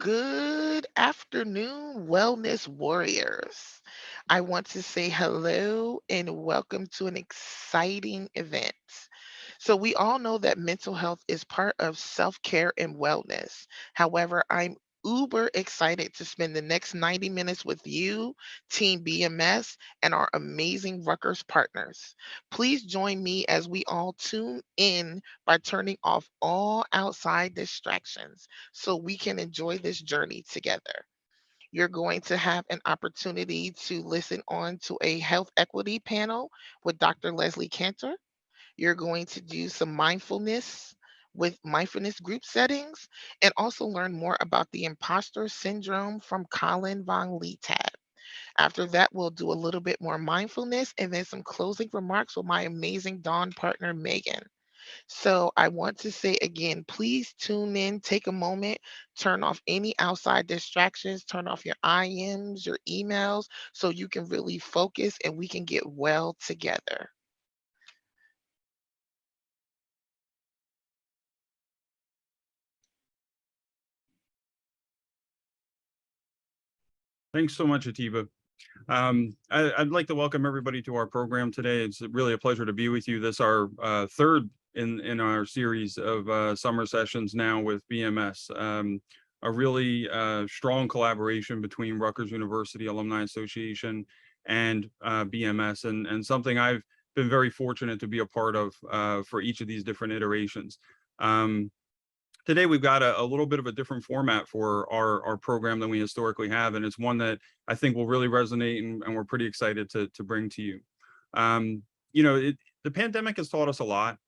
Good afternoon, wellness warriors. I want to say hello and welcome to an exciting event. So, we all know that mental health is part of self care and wellness. However, I'm uber excited to spend the next 90 minutes with you, Team BMS, and our amazing Rutgers partners. Please join me as we all tune in by turning off all outside distractions so we can enjoy this journey together. You're going to have an opportunity to listen on to a health equity panel with Dr. Leslie Cantor. You're going to do some mindfulness with mindfulness group settings and also learn more about the imposter syndrome from Colin von Leetab. After that, we'll do a little bit more mindfulness and then some closing remarks with my amazing Dawn partner, Megan. So I want to say again, please tune in, take a moment, turn off any outside distractions, turn off your IMs, your emails, so you can really focus and we can get well together. Thanks so much, Atiba. I'd like to welcome everybody to our program today. It's really a pleasure to be with you. This is our third in our series of summer sessions now with BMS. A really strong collaboration between Rutgers University Alumni Association and BMS, and something I've been very fortunate to be a part of for each of these different iterations. Today, we've got a little bit of a different format for our program than we historically have, and it's one that I think will really resonate, and we're pretty excited to bring to you. Um, the pandemic has taught us a lot.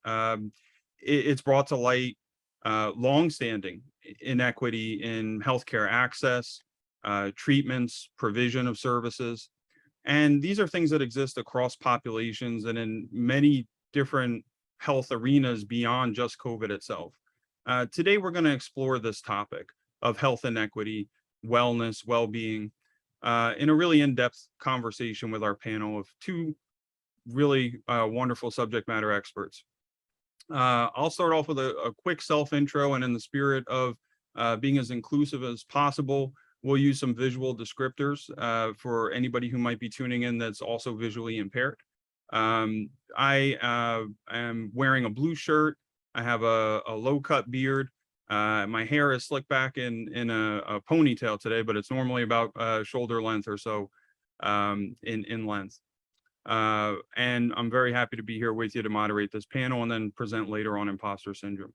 It's brought to light longstanding inequity in healthcare access, treatments, provision of services, and these are things that exist across populations and in many different health arenas beyond just COVID itself. Today, we're going to explore this topic of health inequity, wellness, well-being, in a really in-depth conversation with our panel of two really wonderful subject matter experts. I'll start off with a quick self-intro, and in the spirit of being as inclusive as possible, we'll use some visual descriptors for anybody who might be tuning in that's also visually impaired. I am wearing a blue shirt. I have a low-cut beard. My hair is slicked back in a ponytail today, but it's normally about shoulder length or so in length. And I'm very happy to be here with you to moderate this panel and then present later on imposter syndrome.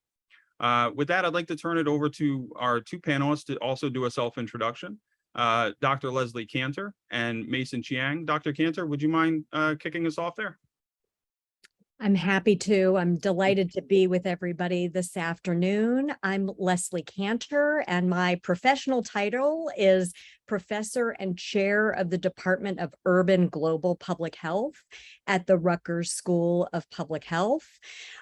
With that, I'd like to turn it over to our two panelists to also do a self-introduction. Dr. Leslie Cantor and Mason Chiang. Dr. Cantor, would you mind kicking us off there? I'm happy to. I'm delighted to be with everybody this afternoon. I'm Leslie Cantor, and my professional title is Professor and Chair of the Department of Urban Global Public Health at the Rutgers School of Public Health.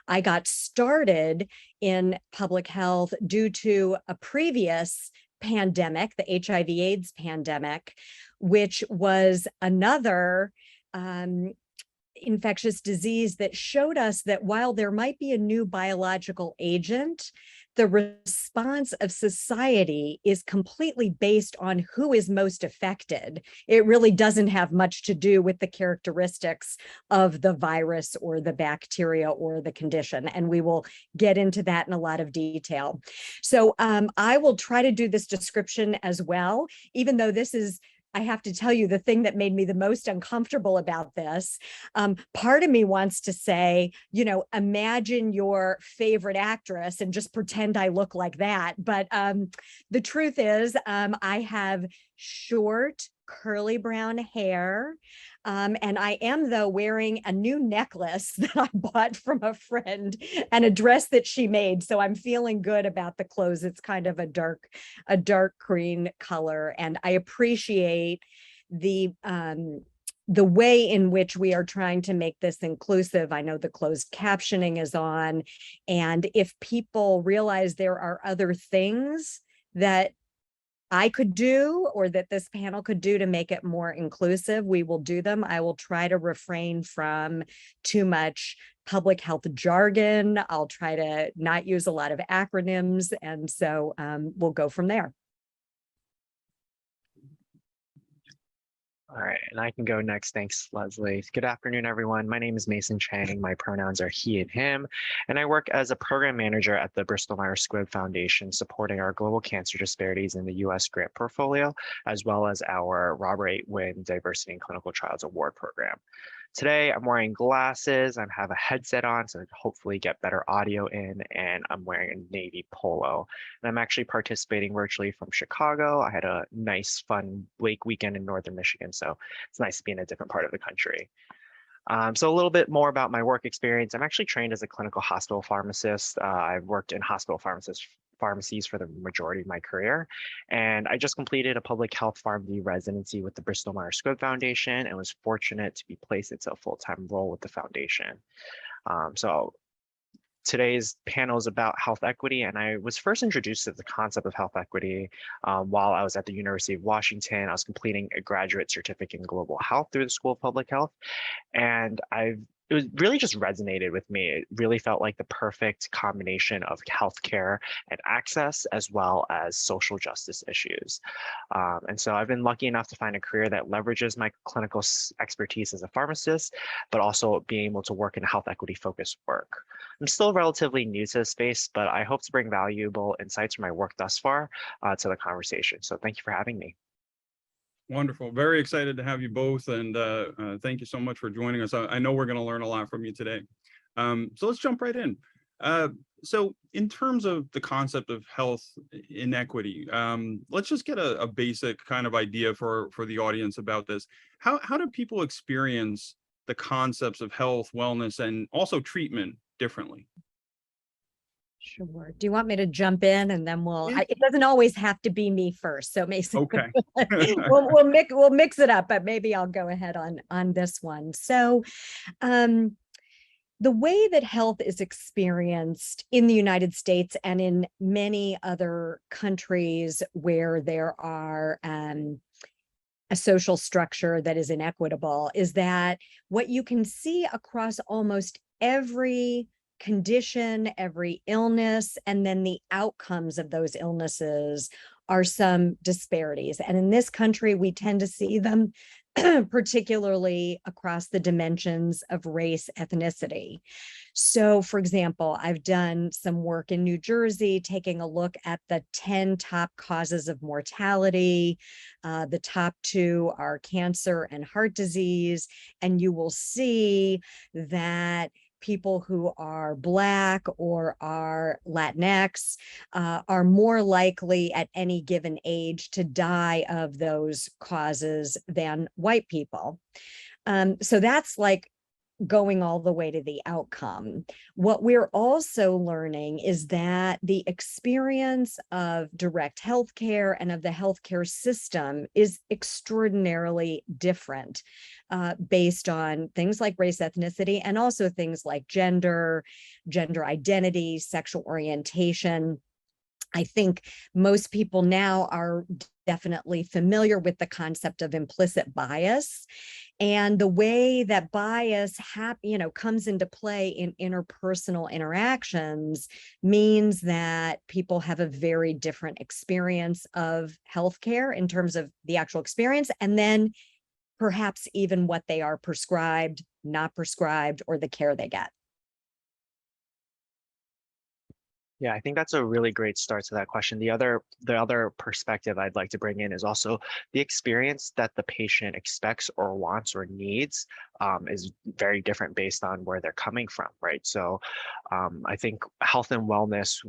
I got started in public health due to a previous pandemic, the HIV/AIDS pandemic, which was another infectious disease that showed us that while there might be a new biological agent, the response of society is completely based on who is most affected. It really doesn't have much to do with the characteristics of the virus or the bacteria or the condition. And we will get into that in a lot of detail. So I will try to do this description as well, even though this is, I have to tell you, the thing that made me the most uncomfortable about this. Part of me wants to say, imagine your favorite actress and just pretend I look like that. But the truth is, I have short, curly brown hair. And I am, though, wearing a new necklace that I bought from a friend and a dress that she made. So I'm feeling good about the clothes. It's kind of a dark green color. And I appreciate the way in which we are trying to make this inclusive. I know the closed captioning is on. And if people realize there are other things that I could do or that this panel could do to make it more inclusive, we will do them. I will try to refrain from too much public health jargon. I'll try to not use a lot of acronyms. And so we'll go from there. All right, and I can go next. Thanks, Leslie. Good afternoon, everyone. My name is Mason Chang. My pronouns are he and him, and I work as a program manager at the Bristol-Myers Squibb Foundation, supporting our global cancer disparities in the U.S. grant portfolio, as well as our Robert A. Wynn Diversity in Clinical Trials Award program. Today, I'm wearing glasses. I have a headset on, so I can hopefully get better audio in, and I'm wearing a navy polo. And I'm actually participating virtually from Chicago. I had a nice, fun Lake weekend in Northern Michigan, so it's nice to be in a different part of the country. So a little bit more about my work experience. I'm actually trained as a clinical hospital pharmacist. I've worked in hospital pharmacies for the majority of my career. And I just completed a public health PharmD residency with the Bristol-Myers Squibb Foundation and was fortunate to be placed into a full-time role with the foundation. So today's panel is about health equity, and I was first introduced to the concept of health equity while I was at the University of Washington. I was completing a graduate certificate in global health through the School of Public Health, and it was really just resonated with me. It really felt like the perfect combination of healthcare and access, as well as social justice issues. And so I've been lucky enough to find a career that leverages my clinical expertise as a pharmacist, but also being able to work in health equity focused work. I'm still relatively new to the space, but I hope to bring valuable insights from my work thus far to the conversation. So thank you for having me. Wonderful. Very excited to have you both. And thank you so much for joining us. I know we're going to learn a lot from you today. So let's jump right in. So in terms of the concept of health inequity, let's just get a basic kind of idea for the audience about this. How do people experience the concepts of health, wellness, and also treatment differently? Sure. Do you want me to jump in and then it doesn't always have to be me first. So Mason, okay. we'll mix it up, but maybe I'll go ahead on this one. So, the way that health is experienced in the United States and in many other countries where there are a social structure that is inequitable is that what you can see across almost every condition, every illness, and then the outcomes of those illnesses are some disparities. And in this country, we tend to see them particularly across the dimensions of race, ethnicity. So, for example, I've done some work in New Jersey, taking a look at the 10 top causes of mortality. The top 2 are cancer and heart disease. And you will see that people who are Black or are Latinx are more likely at any given age to die of those causes than white people. So that's like going all the way to the outcome. What we're also learning is that the experience of direct healthcare and of the healthcare system is extraordinarily different based on things like race, ethnicity, and also things like gender identity, sexual orientation. I think most people now are definitely familiar with the concept of implicit bias. And the way that bias comes into play in interpersonal interactions means that people have a very different experience of healthcare in terms of the actual experience, and then perhaps even what they are prescribed, not prescribed, or the care they get. Yeah, I think that's a really great start to that question. The other perspective I'd like to bring in is also the experience that the patient expects or wants or needs is very different based on where they're coming from, right? So I think health and wellness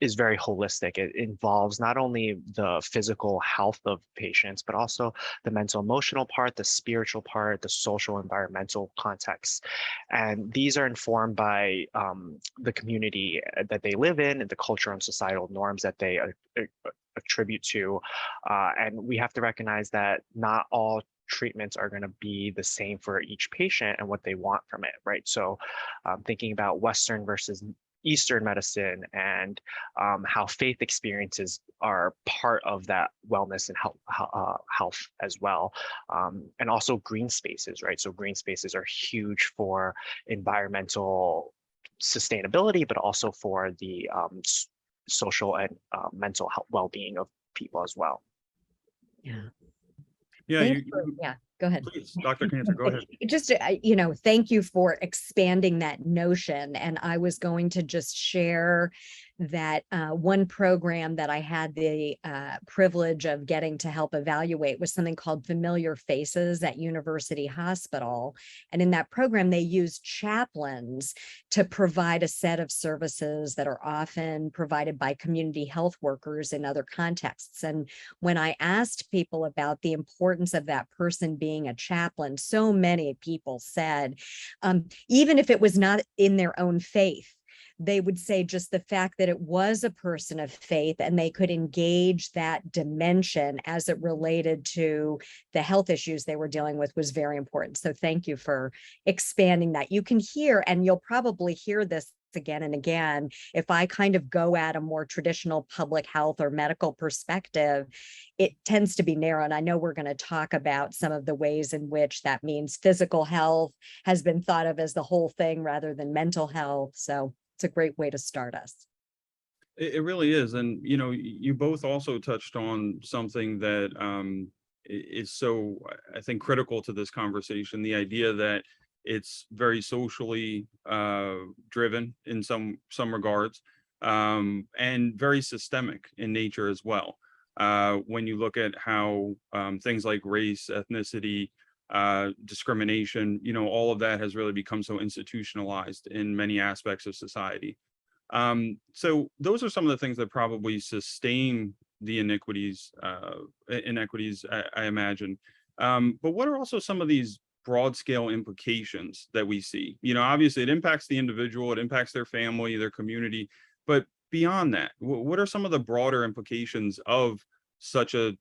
is very holistic. It involves not only the physical health of patients, but also the mental emotional part, the spiritual part, the social environmental context. And these are informed by the community that they live in and the cultural and societal norms that they attribute to. And we have to recognize that not all treatments are going to be the same for each patient and what they want from it, right? So thinking about Western versus Eastern medicine and how faith experiences are part of that wellness and health as well. And also green spaces, right? So green spaces are huge for environmental sustainability, but also for the social and mental health well-being of people as well. Yeah. Yeah, Thanks for, yeah, go ahead. please, Dr. Cantor, go ahead. Just, thank you for expanding that notion. And I was going to just share that one program that I had the privilege of getting to help evaluate was something called Familiar Faces at University Hospital. And in that program, they use chaplains to provide a set of services that are often provided by community health workers in other contexts. And when I asked people about the importance of that person being a chaplain, so many people said, even if it was not in their own faith, they would say just the fact that it was a person of faith and they could engage that dimension as it related to the health issues they were dealing with was very important. So thank you for expanding that. You can hear, and you'll probably hear this again and again, if I kind of go at a more traditional public health or medical perspective, it tends to be narrow. And I know we're going to talk about some of the ways in which that means physical health has been thought of as the whole thing rather than mental health. So it's a great way to start us. It really is. And, you both also touched on something that is so, I think, critical to this conversation, the idea that it's very socially driven in some regards, and very systemic in nature as well. When you look at how things like race, ethnicity, discrimination, all of that has really become so institutionalized in many aspects of society. So those are some of the things that probably sustain the inequities, I imagine. But what are also some of these broad scale implications that we see? Obviously it impacts the individual, it impacts their family, their community, but beyond that, what are some of the broader implications of such a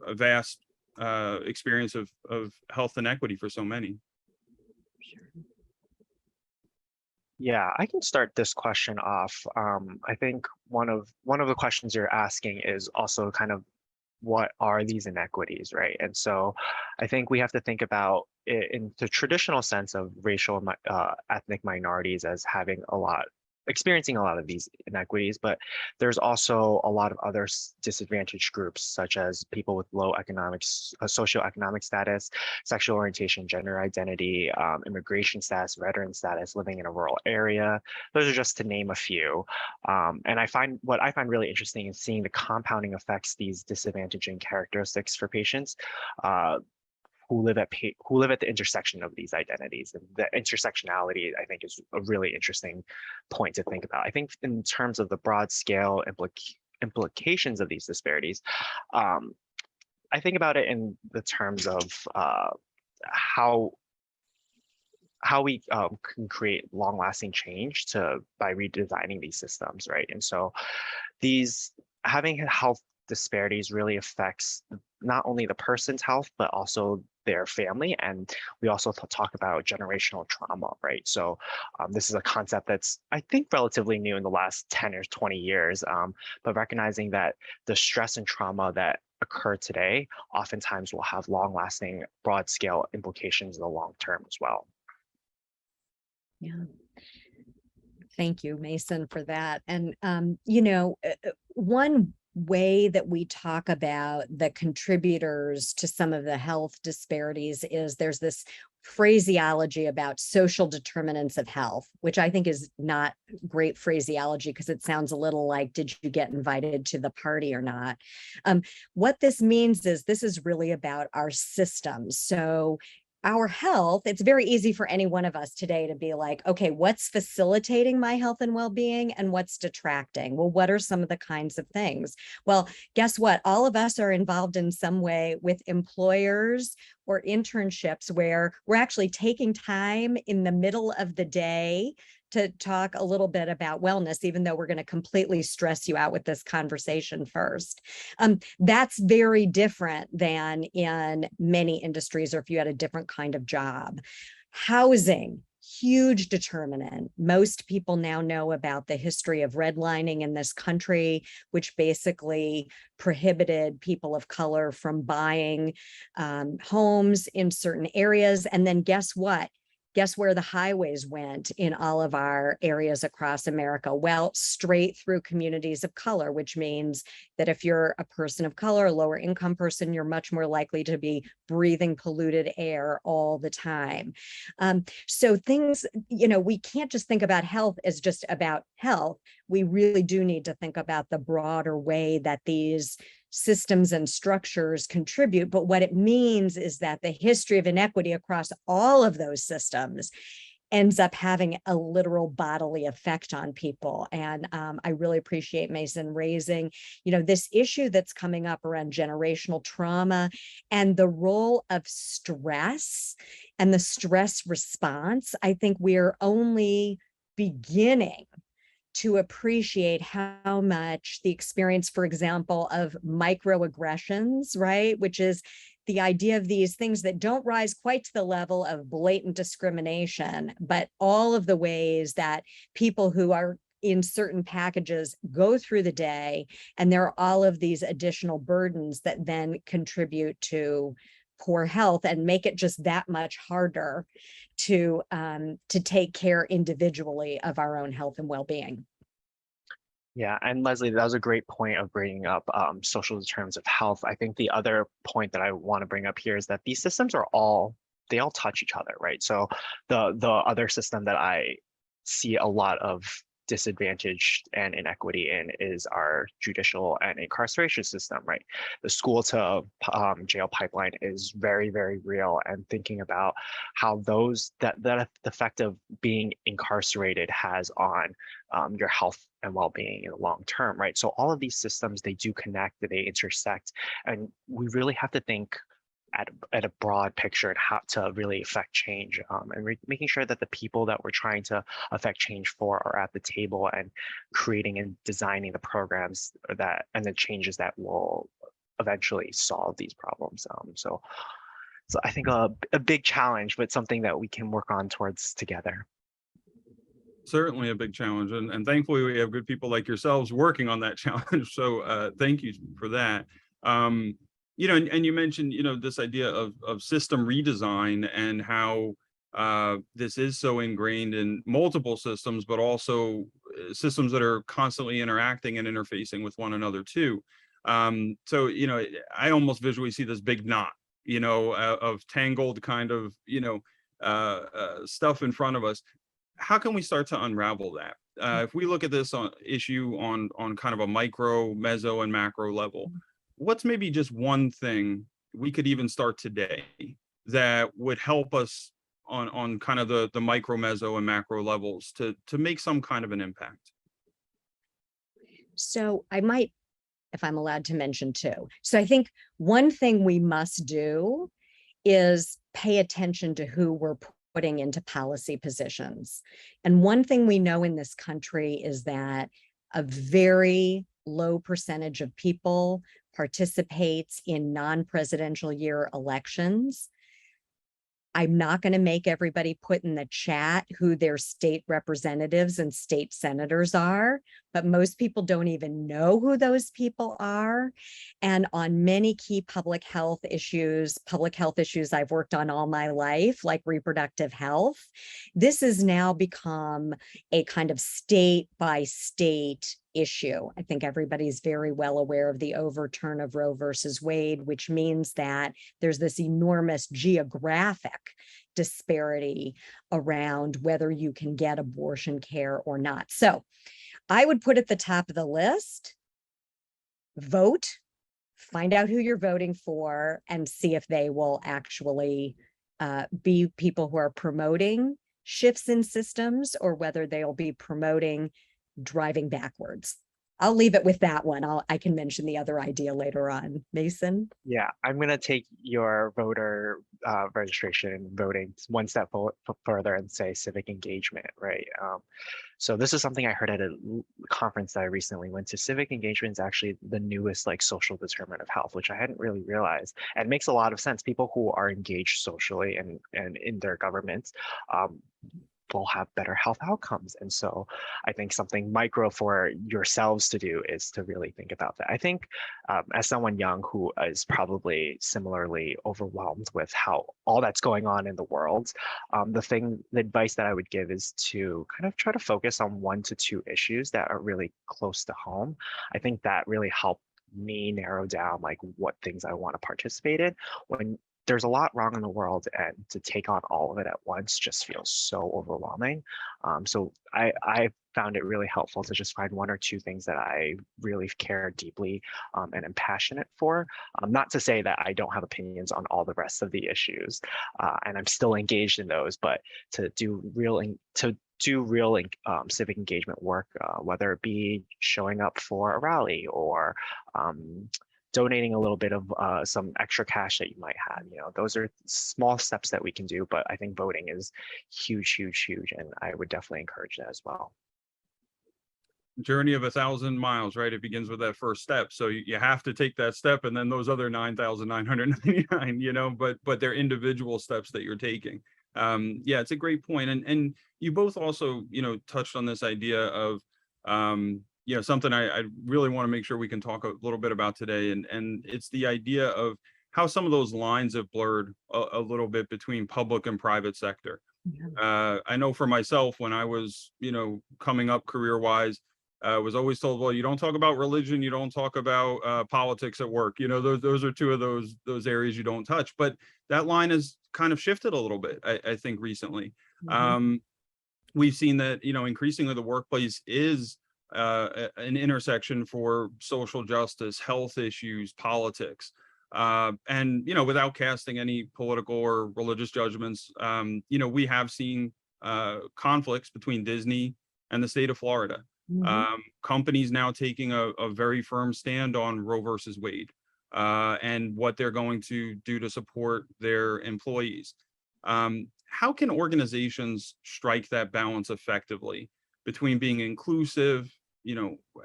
vast experience of health inequity for so many? Yeah, I can start this question off. I think one of the questions you're asking is also kind of what are these inequities, right? And so I think we have to think about it in the traditional sense of racial ethnic minorities as experiencing a lot of these inequities, but there's also a lot of other disadvantaged groups, such as people with low socioeconomic status, sexual orientation, gender identity, immigration status, veteran status, living in a rural area. Those are just to name a few. And what I find really interesting is seeing the compounding effects these disadvantaging characteristics for patients who live at the intersection of these identities. And the intersectionality, I think, is a really interesting point to think about. I think in terms of the broad scale implications of these disparities, I think about it in the terms of how we can create long-lasting change by redesigning these systems, right? And so having health disparities really affects not only the person's health, but also their family. And we also talk about generational trauma, right? So this is a concept that's, I think, relatively new in the last 10 or 20 years, but recognizing that the stress and trauma that occur today oftentimes will have long-lasting, broad-scale implications in the long term as well. Yeah. Thank you, Mason, for that. And, one way that we talk about the contributors to some of the health disparities is there's this phraseology about social determinants of health, which I think is not great phraseology because it sounds a little like, did you get invited to the party or not? What this means is this is really about our systems. So our health, it's very easy for any one of us today to be like, okay, what's facilitating my health and well-being and what's detracting? Well, what are some of the kinds of things? Well, guess what? All of us are involved in some way with employers or internships where we're actually taking time in the middle of the day to talk a little bit about wellness, even though we're going to completely stress you out with this conversation first. That's very different than in many industries or if you had a different kind of job. Housing, huge determinant. Most people now know about the history of redlining in this country, which basically prohibited people of color from buying homes in certain areas. And then guess what? Guess where the highways went in all of our areas across America? Well, straight through communities of color, which means that if you're a person of color, a lower income person, you're much more likely to be breathing polluted air all the time. So things, we can't just think about health as just about health. We really do need to think about the broader way that these systems and structures contribute. But what it means is that the history of inequity across all of those systems ends up having a literal bodily effect on people. And I really appreciate Mason raising, this issue that's coming up around generational trauma and the role of stress and the stress response. I think we're only beginning to appreciate how much the experience, for example, of microaggressions, right, which is the idea of these things that don't rise quite to the level of blatant discrimination, but all of the ways that people who are in certain packages go through the day, and there are all of these additional burdens that then contribute to poor health and make it just that much harder to take care individually of our own health and well-being. Yeah, and Leslie, that was a great point of bringing up social determinants of health. I think the other point that I want to bring up here is that these systems they all touch each other, right? So the other system that I see a lot of disadvantage and inequity in is our judicial and incarceration system, right? The school to jail pipeline is very, very real, and thinking about how that effect of being incarcerated has on your health and well-being in the long term, right? So all of these systems, they do connect, they intersect, and we really have to think at a broad picture and how to really affect change, and making sure that the people that we're trying to affect change for are at the table and creating and designing the programs and the changes that will eventually solve these problems. So I think a big challenge, but something that we can work on towards together. Certainly a big challenge, and thankfully we have good people like yourselves working on that challenge. So thank you for that. And you mentioned, this idea of system redesign and how this is so ingrained in multiple systems, but also systems that are constantly interacting and interfacing with one another too. So, I almost visually see this big knot, of tangled kind of, stuff in front of us. How can we start to unravel that? If we look at this issue on kind of a micro, meso, and macro level, what's maybe just one thing we could even start today that would help us on kind of the micro, meso, and macro levels to make some kind of an impact? So I might, if I'm allowed to mention two. So I think one thing we must do is pay attention to who we're putting into policy positions. And one thing we know in this country is that a very low percentage of people participates in non-presidential year elections. I'm not going to make everybody put in the chat who their state representatives and state senators are, but most people don't even know who those people are. And on many key public health issues I've worked on all my life, like reproductive health, this has now become a kind of state by state issue. I think everybody's very well aware of the overturn of Roe versus Wade, which means that there's this enormous geographic disparity around whether you can get abortion care or not. So I would put at the top of the list, vote, find out who you're voting for, and see if they will actually be people who are promoting shifts in systems or whether they'll be promoting driving backwards. I'll leave it with that one. I can mention the other idea later on. Mason? Yeah, I'm going to take your voter registration and voting one step further and say civic engagement, right? So this is something I heard at a conference that I recently went to. Civic engagement is actually the newest social determinant of health, which I hadn't really realized. And it makes a lot of sense. People who are engaged socially and in their governments will have better health outcomes. And so I think something micro for yourselves to do is to really think about that. I think as someone young who is probably similarly overwhelmed with how all that's going on in the world, the advice that I would give is to kind of try to focus on 1 to 2 issues that are really close to home. I think that really helped me narrow down like what things I want to participate in when there's a lot wrong in the world, and to take on all of it at once just feels so overwhelming. So I found it really helpful to just find 1 or 2 things that I really care deeply and am passionate for. Not to say that I don't have opinions on all the rest of the issues, and I'm still engaged in those, but to do real civic engagement work, whether it be showing up for a rally or donating a little bit of some extra cash that you might have. Those are small steps that we can do, but I think voting is huge, huge, huge, and I would definitely encourage that as well. Journey of 1,000 miles, right? It begins with that first step. So you have to take that step, and then those other 9,999, but they're individual steps that you're taking. Yeah, it's a great point. And you both also, touched on this idea of, something I really want to make sure we can talk a little bit about today. And it's the idea of how some of those lines have blurred a little bit between public and private sector. I know for myself, when I was, coming up career-wise, I was always told, well, you don't talk about religion, you don't talk about politics at work. Those are two of those areas you don't touch. But that line has kind of shifted a little bit, I think, recently. We've seen that, increasingly the workplace is an intersection for social justice, health issues, politics. And, without casting any political or religious judgments, we have seen conflicts between Disney and the state of Florida. Companies now taking a very firm stand on Roe versus Wade and what they're going to do to support their employees. How can organizations strike that balance effectively between being inclusive,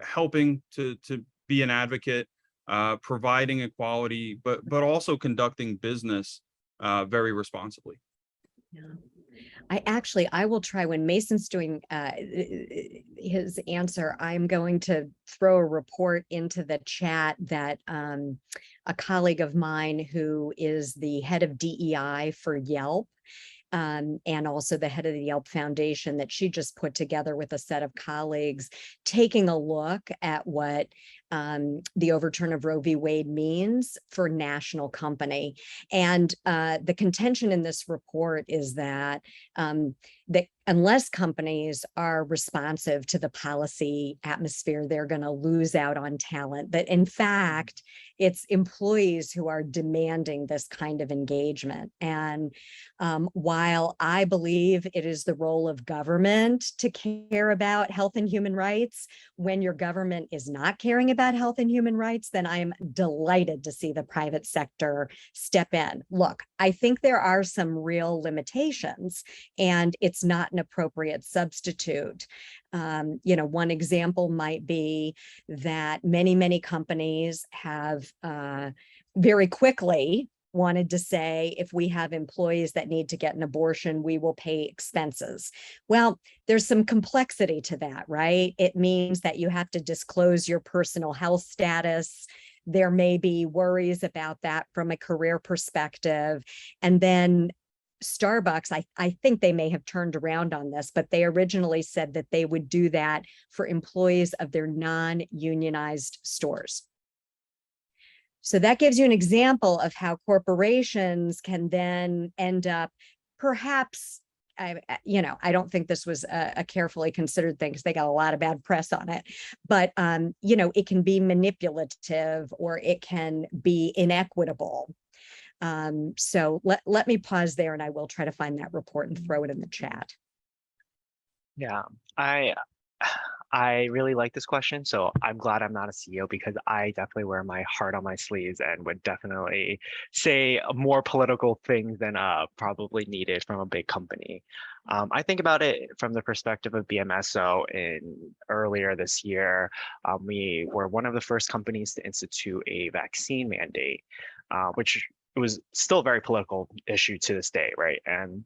helping to be an advocate, providing equality, but also conducting business very responsibly? Yeah. I will try, when Mason's doing his answer, I'm going to throw a report into the chat that a colleague of mine who is the head of DEI for Yelp, and also the head of the Yelp Foundation, that she just put together with a set of colleagues, taking a look at what the overturn of Roe v. Wade means for national company. And the contention in this report is that that unless companies are responsive to the policy atmosphere, they're going to lose out on talent. That in fact, it's employees who are demanding this kind of engagement. And while I believe it is the role of government to care about health and human rights, when your government is not caring about health and human rights, then I am delighted to see the private sector step in. Look, I think there are some real limitations, and it's not an appropriate substitute. One example might be that many companies have very quickly wanted to say, if we have employees that need to get an abortion, we will pay expenses. Well, there's some complexity to that, right? It means that you have to disclose your personal health status. There may be worries about that from a career perspective. And then Starbucks, I think they may have turned around on this, but they originally said that they would do that for employees of their non-unionized stores. So that gives you an example of how corporations can then end up, perhaps, I don't think this was a carefully considered thing because they got a lot of bad press on it, but, it can be manipulative or it can be inequitable. So let me pause there, and I will try to find that report and throw it in the chat. Yeah, I really like this question. So I'm glad I'm not a CEO, because I definitely wear my heart on my sleeves and would definitely say more political things than probably needed from a big company. I think about it from the perspective of BMS. So earlier this year, we were one of the first companies to institute a vaccine mandate, which was still a very political issue to this day, right? And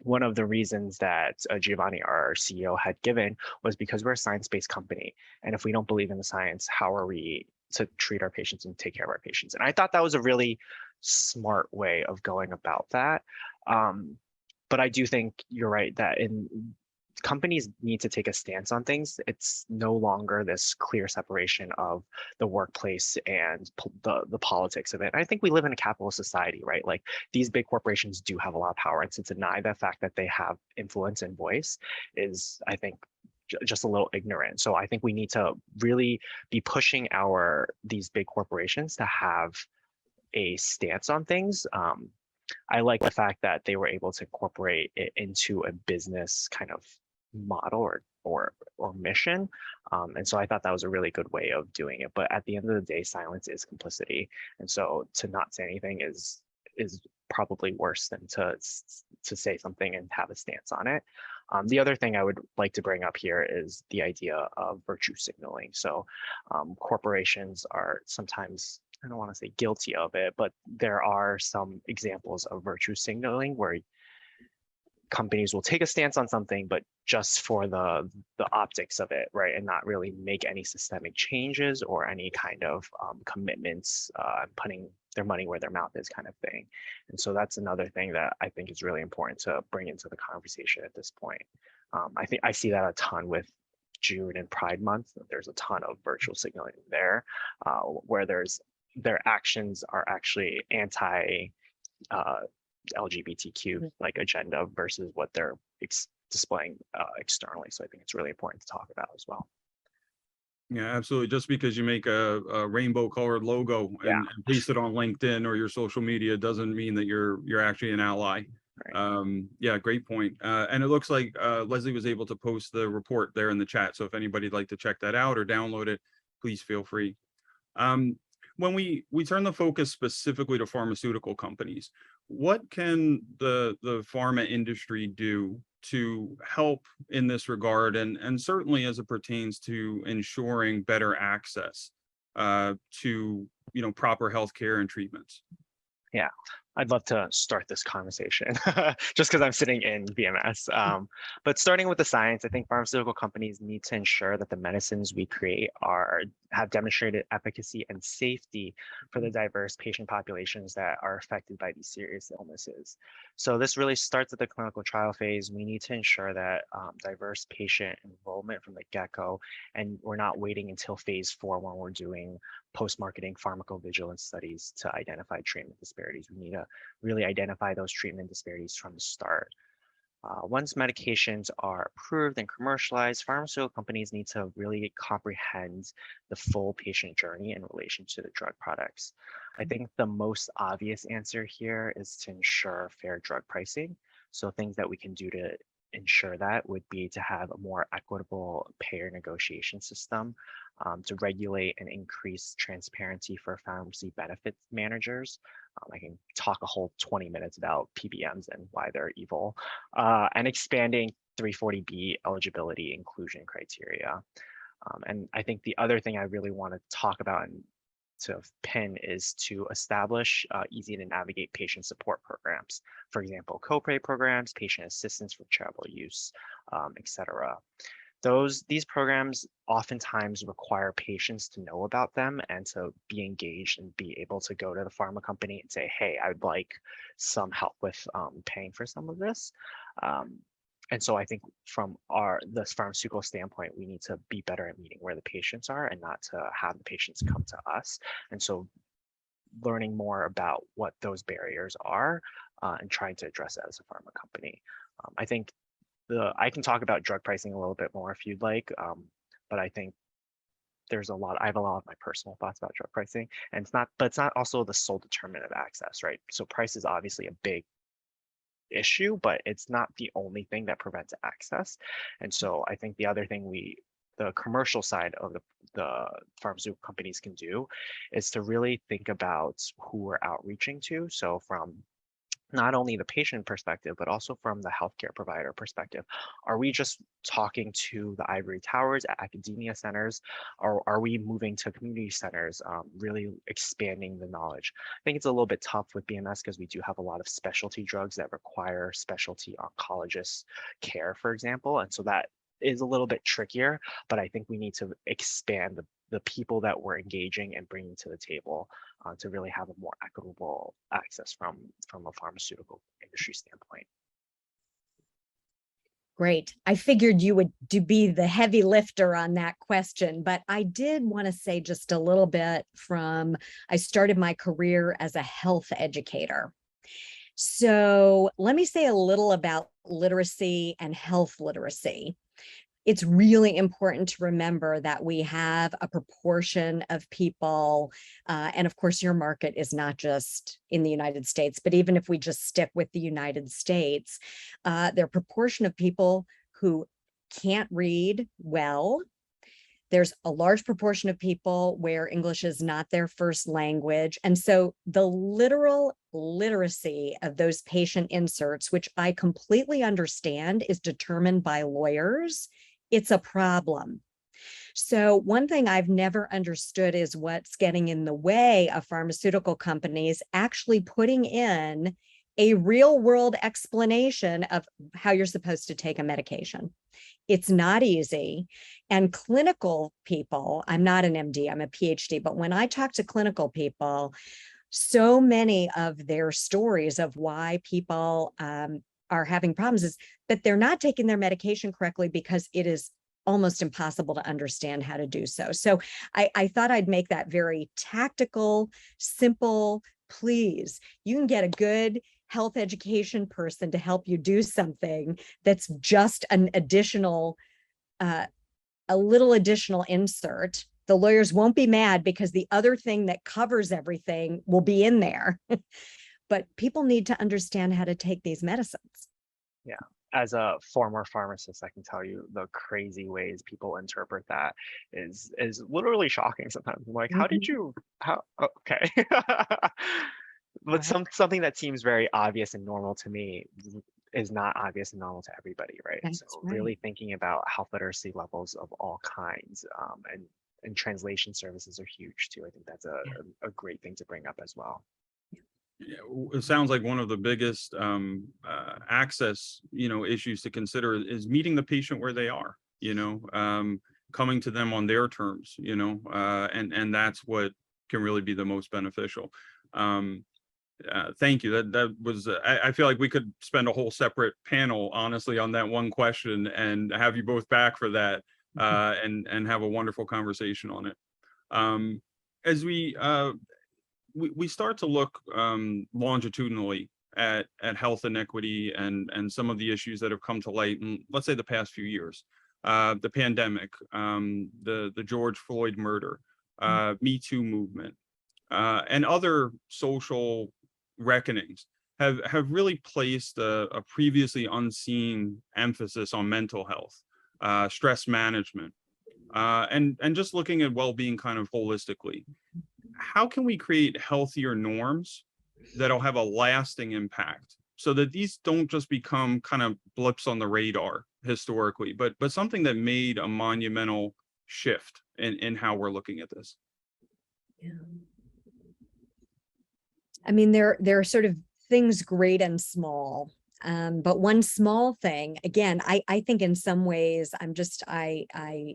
one of the reasons that Giovanni, our CEO, had given was because we're a science-based company. And if we don't believe in the science, how are we to treat our patients and take care of our patients? And I thought that was a really smart way of going about that. But I do think you're right that companies need to take a stance on things. It's no longer this clear separation of the workplace and the politics of it. I think we live in a capitalist society, right? Like these big corporations do have a lot of power, and to deny the fact that they have influence and voice is, I think, just a little ignorant. So I think we need to really be pushing these big corporations to have a stance on things. I like the fact that they were able to incorporate it into a business kind of model or mission. And so I thought that was a really good way of doing it. But at the end of the day, silence is complicity. And so to not say anything is probably worse than to say something and have a stance on it. The other thing I would like to bring up here is the idea of virtue signaling. So corporations are sometimes, I don't want to say guilty of it, but there are some examples of virtue signaling where companies will take a stance on something, but just for the optics of it, right, and not really make any systemic changes or any kind of commitments, putting their money where their mouth is, kind of thing. And so that's another thing that I think is really important to bring into the conversation at this point. I think I see that a ton with June and Pride Month. There's a ton of virtual signaling there, where their actions are actually anti LGBTQ like agenda versus what they're displaying externally. So I think it's really important to talk about as well. Yeah, absolutely. Just because you make a rainbow colored logo and paste it on LinkedIn or your social media doesn't mean that you're actually an ally. Right. Yeah, great point. And it looks like Leslie was able to post the report there in the chat. So if anybody'd like to check that out or download it, please feel free. When we turn the focus specifically to pharmaceutical companies, what can the pharma industry do to help in this regard, and certainly as it pertains to ensuring better access to proper healthcare and treatments? Yeah, I'd love to start this conversation just because I'm sitting in BMS. But starting with the science, I think pharmaceutical companies need to ensure that the medicines we create have demonstrated efficacy and safety for the diverse patient populations that are affected by these serious illnesses. So this really starts at the clinical trial phase. We need to ensure that diverse patient enrollment from the get-go, and we're not waiting until phase 4 when we're doing post-marketing pharmacovigilance studies to identify treatment disparities. We need to really identify those treatment disparities from the start. Once medications are approved and commercialized, pharmaceutical companies need to really comprehend the full patient journey in relation to the drug products. I think the most obvious answer here is to ensure fair drug pricing. So things that we can do to ensure that would be to have a more equitable payer negotiation system, to regulate and increase transparency for pharmacy benefit managers. I can talk a whole 20 minutes about PBMs and why they're evil, and expanding 340B eligibility inclusion criteria. And I think the other thing I really want to talk about and to pin is to establish easy to navigate patient support programs. For example, copay programs, patient assistance for charitable use, etc. These programs oftentimes require patients to know about them and to be engaged and be able to go to the pharma company and say, hey, I would like some help with paying for some of this. And so I think from the pharmaceutical standpoint, we need to be better at meeting where the patients are and not to have the patients come to us. And so learning more about what those barriers are and trying to address that as a pharma company. I think I can talk about drug pricing a little bit more if you'd like, but I think I have a lot of my personal thoughts about drug pricing, and it's not also the sole determinant of access, right? So price is obviously a big issue, but it's not the only thing that prevents access. And so I think the other thing the commercial side of the pharmaceutical companies can do is to really think about who we're outreaching to. So from not only the patient perspective, but also from the healthcare provider perspective. Are we just talking to the ivory towers at academia centers, or are we moving to community centers, really expanding the knowledge? I think it's a little bit tough with BMS because we do have a lot of specialty drugs that require specialty oncologist care, for example. And so that is a little bit trickier, but I think we need to expand the people that we're engaging and bringing to the table to really have a more equitable access from a pharmaceutical industry standpoint. Great. I figured you would be the heavy lifter on that question, but I did want to say just a little bit I started my career as a health educator. So let me say a little about literacy and health literacy. It's really important to remember that we have a proportion of people, and of course, your market is not just in the United States, but even if we just stick with the United States, there are a proportion of people who can't read well. There's a large proportion of people where English is not their first language. And so the literal literacy of those patient inserts, which I completely understand is determined by lawyers, it's a problem. So one thing I've never understood is what's getting in the way of pharmaceutical companies actually putting in a real world explanation of how you're supposed to take a medication. It's not easy. And clinical people, I'm not an MD, I'm a PhD, but when I talk to clinical people, so many of their stories of why people are having problems is that they're not taking their medication correctly because it is almost impossible to understand how to do so. So I thought I'd make that very tactical, simple. Please, you can get a good health education person to help you do something that's just an additional, a little additional insert. The lawyers won't be mad because the other thing that covers everything will be in there. But people need to understand how to take these medicines. Yeah. As a former pharmacist, I can tell you the crazy ways people interpret that is literally shocking sometimes. I'm like, how did you, how, okay. But something that seems very obvious and normal to me is not obvious and normal to everybody, right? That's So right. really thinking about health literacy levels of all kinds, and translation services are huge too. I think that's a great thing to bring up as well. Yeah, it sounds like one of the biggest access, issues to consider is meeting the patient where they are, coming to them on their terms, and that's what can really be the most beneficial. Thank you. That was, I feel like we could spend a whole separate panel, honestly, on that one question and have you both back for that and have a wonderful conversation on it. As we start to look longitudinally at health inequity and some of the issues that have come to light in, let's say, the past few years. The pandemic, the George Floyd murder, Me Too movement, and other social reckonings have really placed a previously unseen emphasis on mental health, stress management, and just looking at well-being kind of holistically. How can we create healthier norms that'll have a lasting impact so that these don't just become kind of blips on the radar historically, but something that made a monumental shift in how we're looking at this? Yeah. I mean, there are sort of things great and small. But one small thing, again, I think in some ways I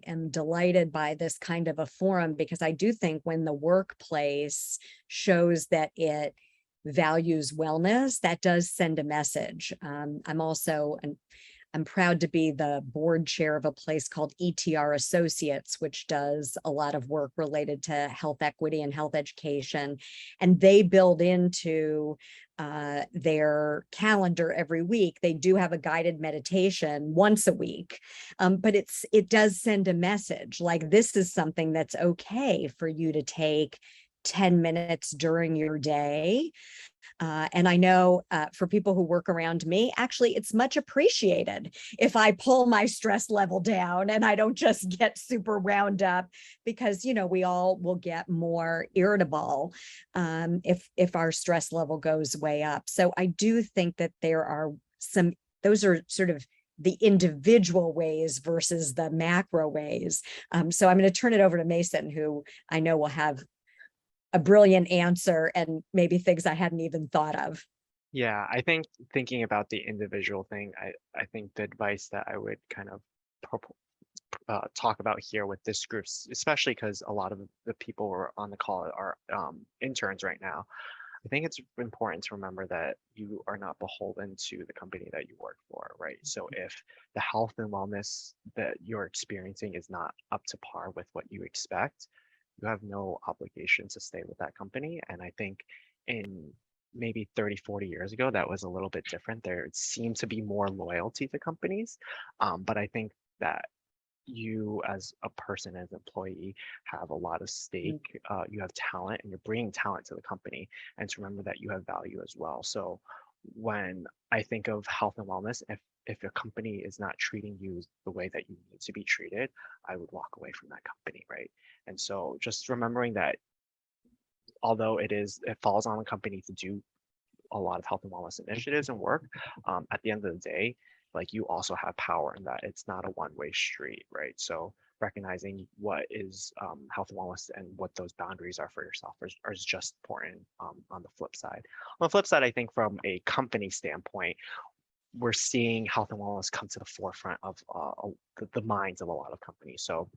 am delighted by this kind of a forum because I do think when the workplace shows that it values wellness, that does send a message. I'm proud to be the board chair of a place called ETR Associates, which does a lot of work related to health equity and health education. And they build into their calendar every week. They do have a guided meditation once a week, but it does send a message like this is something that's okay for you to take 10 minutes during your day. And I know for people who work around me, actually, it's much appreciated if I pull my stress level down and I don't just get super wound up, because, you know, we all will get more irritable if our stress level goes way up. So I do think that there are those are sort of the individual ways versus the macro ways. So I'm going to turn it over to Mason, who I know will have a brilliant answer and maybe things I hadn't even thought of. Yeah, I think thinking about the individual thing, I think the advice that I would kind of talk about here with this group, especially because a lot of the people who are on the call are interns right now. I think it's important to remember that you are not beholden to the company that you work for, right? So if the health and wellness that you're experiencing is not up to par with what you expect, you have no obligation to stay with that company. And I think in maybe 30, 40 years ago, that was a little bit different. There seemed to be more loyalty to companies. But I think that you as a person, as an employee, have a lot of stake. You have talent and you're bringing talent to the company. And to remember that you have value as well. So when I think of health and wellness, if a company is not treating you the way that you need to be treated, I would walk away from that company, right? And so just remembering that although it falls on the company to do a lot of health and wellness initiatives and work, at the end of the day, like you also have power in that it's not a one-way street, right? So recognizing what is health and wellness and what those boundaries are for yourself is just important on the flip side. On the flip side, I think from a company standpoint, we're seeing health and wellness come to the forefront of the minds of a lot of companies. So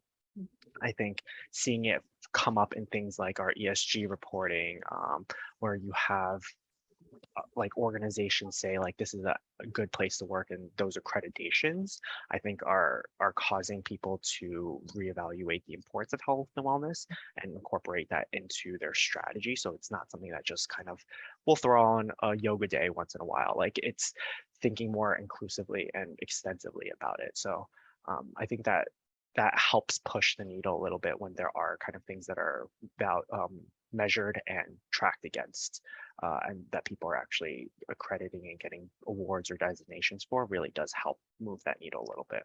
I think seeing it come up in things like our ESG reporting, where you have like organizations say like this is a good place to work, and those accreditations I think are causing people to reevaluate the importance of health and wellness and incorporate that into their strategy. So it's not something that just kind of we'll throw on a yoga day once in a while. Like it's thinking more inclusively and extensively about it. So I think that helps push the needle a little bit when there are kind of things that are about measured and tracked against, and that people are actually accrediting and getting awards or designations for, really does help move that needle a little bit.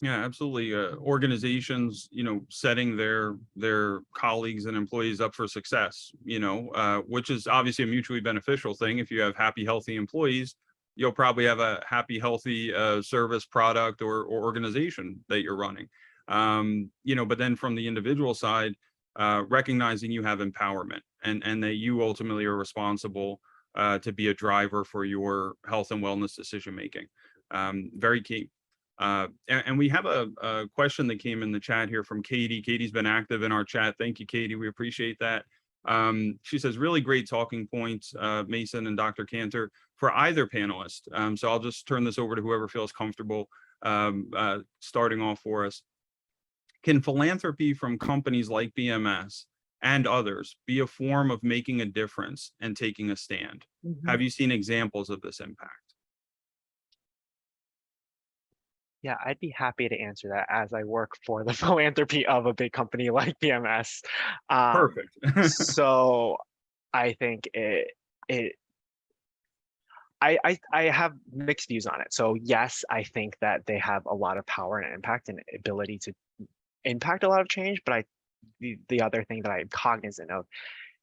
Yeah, absolutely. Organizations, you know, setting their colleagues and employees up for success, you know, which is obviously a mutually beneficial thing. If you have happy, healthy employees, you'll probably have a happy, healthy service, product, or organization that you're running. You know, but then from the individual side, recognizing you have empowerment and that you ultimately are responsible to be a driver for your health and wellness decision making. Very key. And we have a question that came in the chat here from Katie. Katie's been active in our chat. Thank you, Katie. We appreciate that. She says, really great talking points, Mason and Dr. Cantor, for either panelist. So I'll just turn this over to whoever feels comfortable starting off for us. Can philanthropy from companies like BMS and others be a form of making a difference and taking a stand? Mm-hmm. Have you seen examples of this impact? Yeah, I'd be happy to answer that as I work for the philanthropy of a big company like BMS. Perfect. So I think I have mixed views on it. So yes, I think that they have a lot of power and impact and ability to impact a lot of change. But the other thing that I'm cognizant of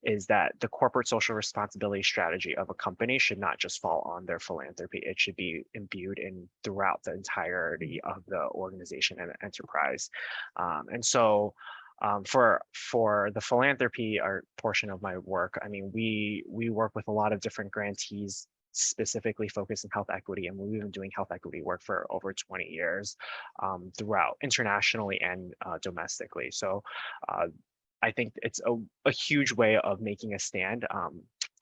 is that the corporate social responsibility strategy of a company should not just fall on their philanthropy. It should be imbued in throughout the entirety of the organization and enterprise. And so for the philanthropy or portion of my work, I mean, we work with a lot of different grantees specifically focused in health equity, and we've been doing health equity work for over 20 years throughout internationally and domestically. So I think it's a huge way of making a stand.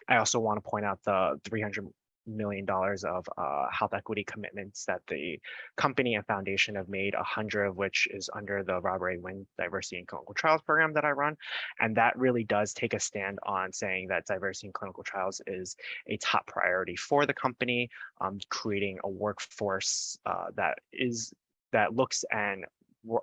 I also want to point out the $300 million of health equity commitments that the company and foundation have made, 100 of which is under the Robert A. Wynn Diversity in Clinical Trials program that I run. And that really does take a stand on saying that diversity in clinical trials is a top priority for the company, creating a workforce that looks and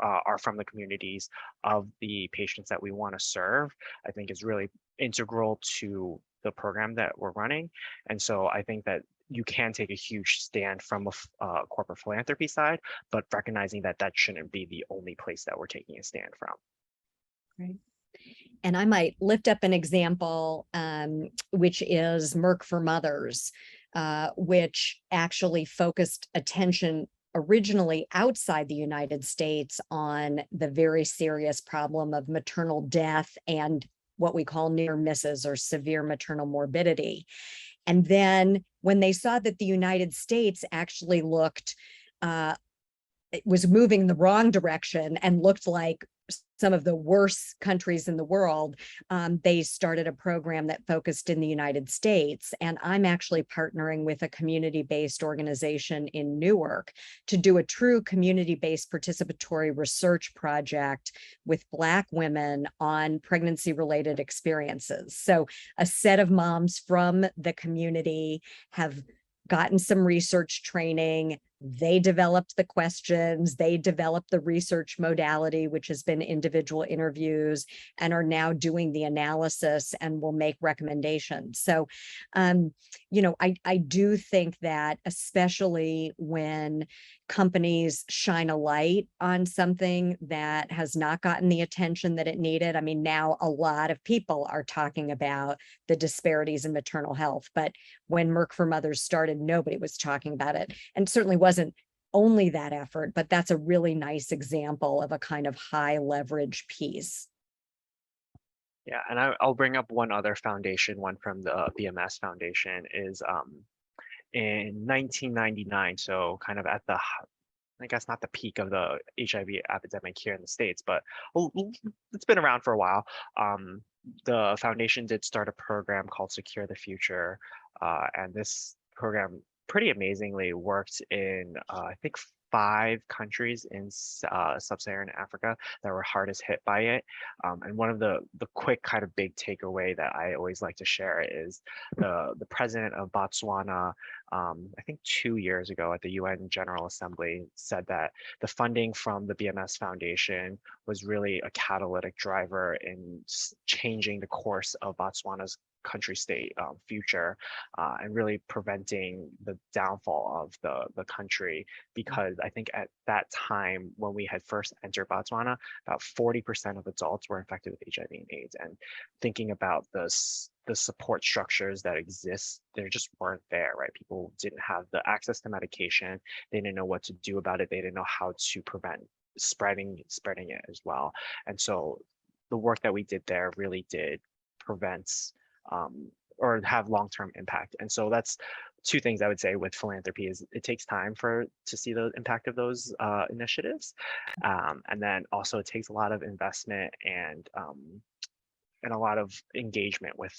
are from the communities of the patients that we want to serve, I think is really integral to the program that we're running. And so I think that you can take a huge stand from a corporate philanthropy side, but recognizing that that shouldn't be the only place that we're taking a stand from. Right. And I might lift up an example, which is Merck for Mothers, which actually focused attention originally outside the United States on the very serious problem of maternal death and what we call near misses or severe maternal morbidity. And then when they saw that the United States actually looked, it was moving the wrong direction and looked like some of the worst countries in the world, they started a program that focused in the United States. And I'm actually partnering with a community-based organization in Newark to do a true community-based participatory research project with Black women on pregnancy-related experiences. So a set of moms from the community have gotten some research training. They developed the questions, they developed the research modality, which has been individual interviews, and are now doing the analysis and will make recommendations. So, I do think that especially when companies shine a light on something that has not gotten the attention that it needed. I mean, now a lot of people are talking about the disparities in maternal health, but when Merck for Mothers started, nobody was talking about it, and certainly wasn't only that effort, but that's a really nice example of a kind of high leverage piece. Yeah, and I'll bring up one other foundation, one from the BMS Foundation is in 1999, so kind of at the, I guess not the peak of the HIV epidemic here in the States, but it's been around for a while. The foundation did start a program called Secure the Future, and this program pretty amazingly worked in, I think, 5 countries in sub-Saharan Africa that were hardest hit by it. And one of the quick kind of big takeaway that I always like to share is the president of Botswana, I think 2 years ago at the UN General Assembly, said that the funding from the BMS Foundation was really a catalytic driver in changing the course of Botswana's country state future, and really preventing the downfall of the country, because I think at that time when we had first entered Botswana, about 40% of adults were infected with HIV and AIDS. And thinking about the support structures that exist, they just weren't there, right? People didn't have the access to medication, they didn't know what to do about it, they didn't know how to prevent spreading it as well. And so the work that we did there really did prevent or have long-term impact. And so that's 2 things I would say with philanthropy is it takes time to see the impact of those initiatives. And then also it takes a lot of investment and a lot of engagement with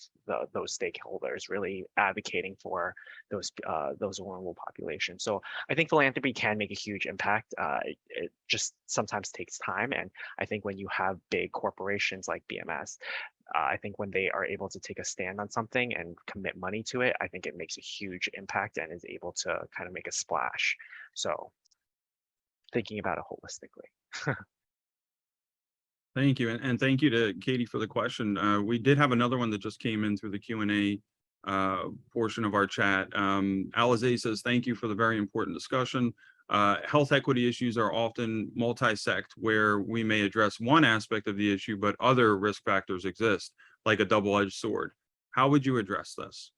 those stakeholders, really advocating for those vulnerable populations. So I think philanthropy can make a huge impact. It just sometimes takes time. And I think when you have big corporations like BMS, I think when they are able to take a stand on something and commit money to it, I think it makes a huge impact and is able to kind of make a splash. So thinking about it holistically. Thank you. And thank you to Katie for the question. We did have another one that just came in through the Q&A portion of our chat. Alizé says, thank you for the very important discussion. Health equity issues are often multi-sect, where we may address one aspect of the issue, but other risk factors exist, like a double-edged sword. How would you address this?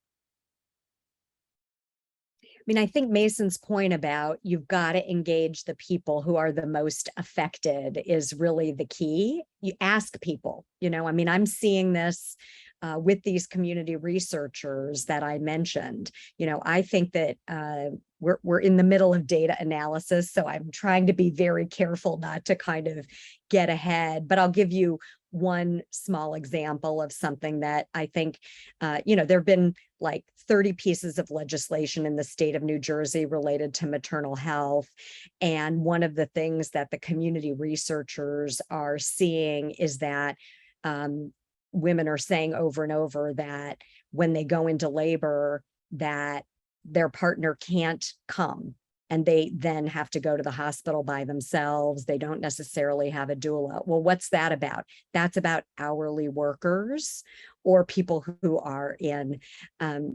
I mean, I think Mason's point about you've got to engage the people who are the most affected is really the key. You ask people, I mean, I'm seeing this with these community researchers that I mentioned. I think that we're in the middle of data analysis, so I'm trying to be very careful not to kind of get ahead, but I'll give you one small example of something that I think, there have been like 30 pieces of legislation in the state of New Jersey related to maternal health. And one of the things that the community researchers are seeing is that women are saying over and over that when they go into labor, that their partner can't come, and they then have to go to the hospital by themselves. They don't necessarily have a doula. Well, what's that about? That's about hourly workers or people who are in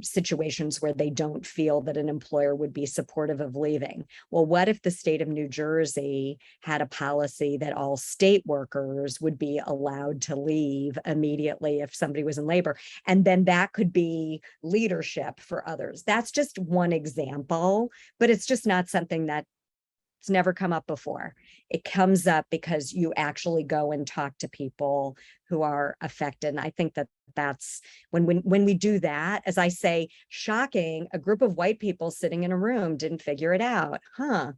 situations where they don't feel that an employer would be supportive of leaving. Well, what if the state of New Jersey had a policy that all state workers would be allowed to leave immediately if somebody was in labor? And then that could be leadership for others. That's just one example, but it's just not something that it's never come up before. It comes up because you actually go and talk to people who are affected. And I think that that's when we do that, as I say, shocking, a group of white people sitting in a room didn't figure it out. Huh.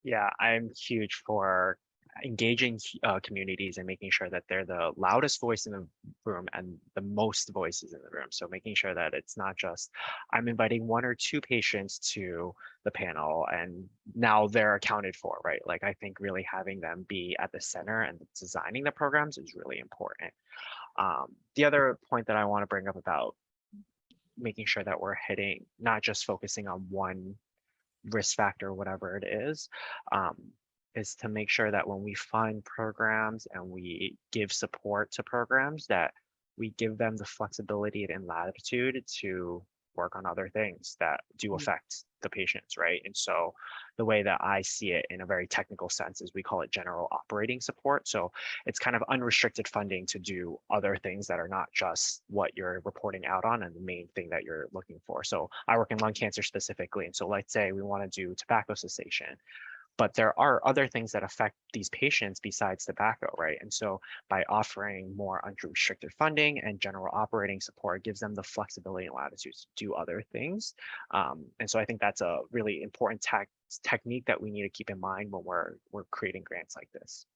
Yeah, I'm huge for engaging communities and making sure that they're the loudest voice in the room and the most voices in the room. So making sure that it's not just I'm inviting one or two patients to the panel and now they're accounted for, right? Like I think really having them be at the center and designing the programs is really important. The other point that I want to bring up about making sure that we're hitting, not just focusing on one risk factor, whatever it is to make sure that when we fund programs and we give support to programs, that we give them the flexibility and latitude to work on other things that do affect the patients, right? And so the way that I see it in a very technical sense is we call it general operating support. So it's kind of unrestricted funding to do other things that are not just what you're reporting out on and the main thing that you're looking for. So I work in lung cancer specifically. And so let's say we want to do tobacco cessation, but there are other things that affect these patients besides tobacco, right? And so by offering more unrestricted funding and general operating support, it gives them the flexibility and latitude to do other things. And so I think that's a really important technique that we need to keep in mind when we're creating grants like this.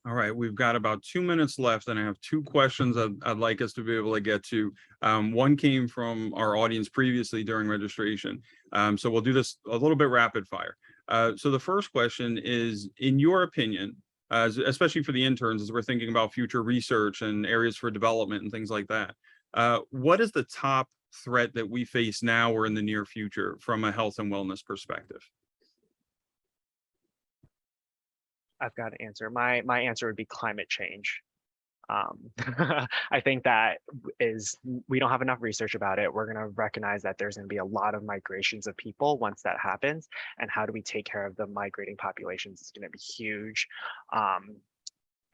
All right, we've got about 2 minutes left, and I have two questions I'd like us to be able to get to. One came from our audience previously during registration, so we'll do this a little bit rapid fire. So the first question is, in your opinion, especially for the interns, as we're thinking about future research and areas for development and things like that, what is the top threat that we face now or in the near future from a health and wellness perspective? I've got to answer. My answer would be climate change. I think that we don't have enough research about it. We're going to recognize that there's going to be a lot of migrations of people once that happens. And how do we take care of the migrating populations is going to be huge.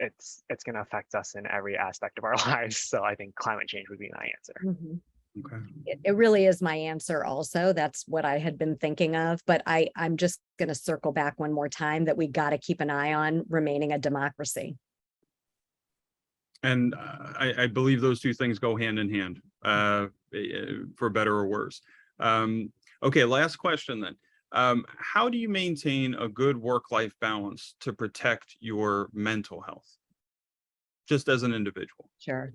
It's going to affect us in every aspect of our lives. So I think climate change would be my answer. Mm-hmm. Okay. It really is my answer also. That's what I had been thinking of, but I'm just going to circle back one more time that we got to keep an eye on remaining a democracy. And I believe those two things go hand in hand, for better or worse. Okay, last question then. How do you maintain a good work-life balance to protect your mental health, just as an individual? Sure.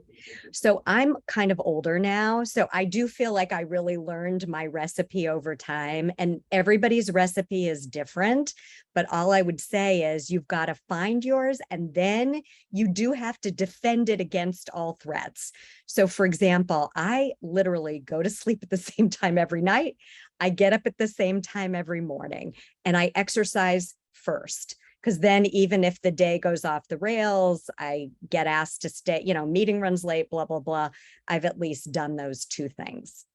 So I'm kind of older now. So I do feel like I really learned my recipe over time, and everybody's recipe is different. But all I would say is you've got to find yours, and then you do have to defend it against all threats. So for example, I literally go to sleep at the same time every night. I get up at the same time every morning, and I exercise first. Because then even if the day goes off the rails, I get asked to stay, meeting runs late, blah, blah, blah. I've at least done those two things.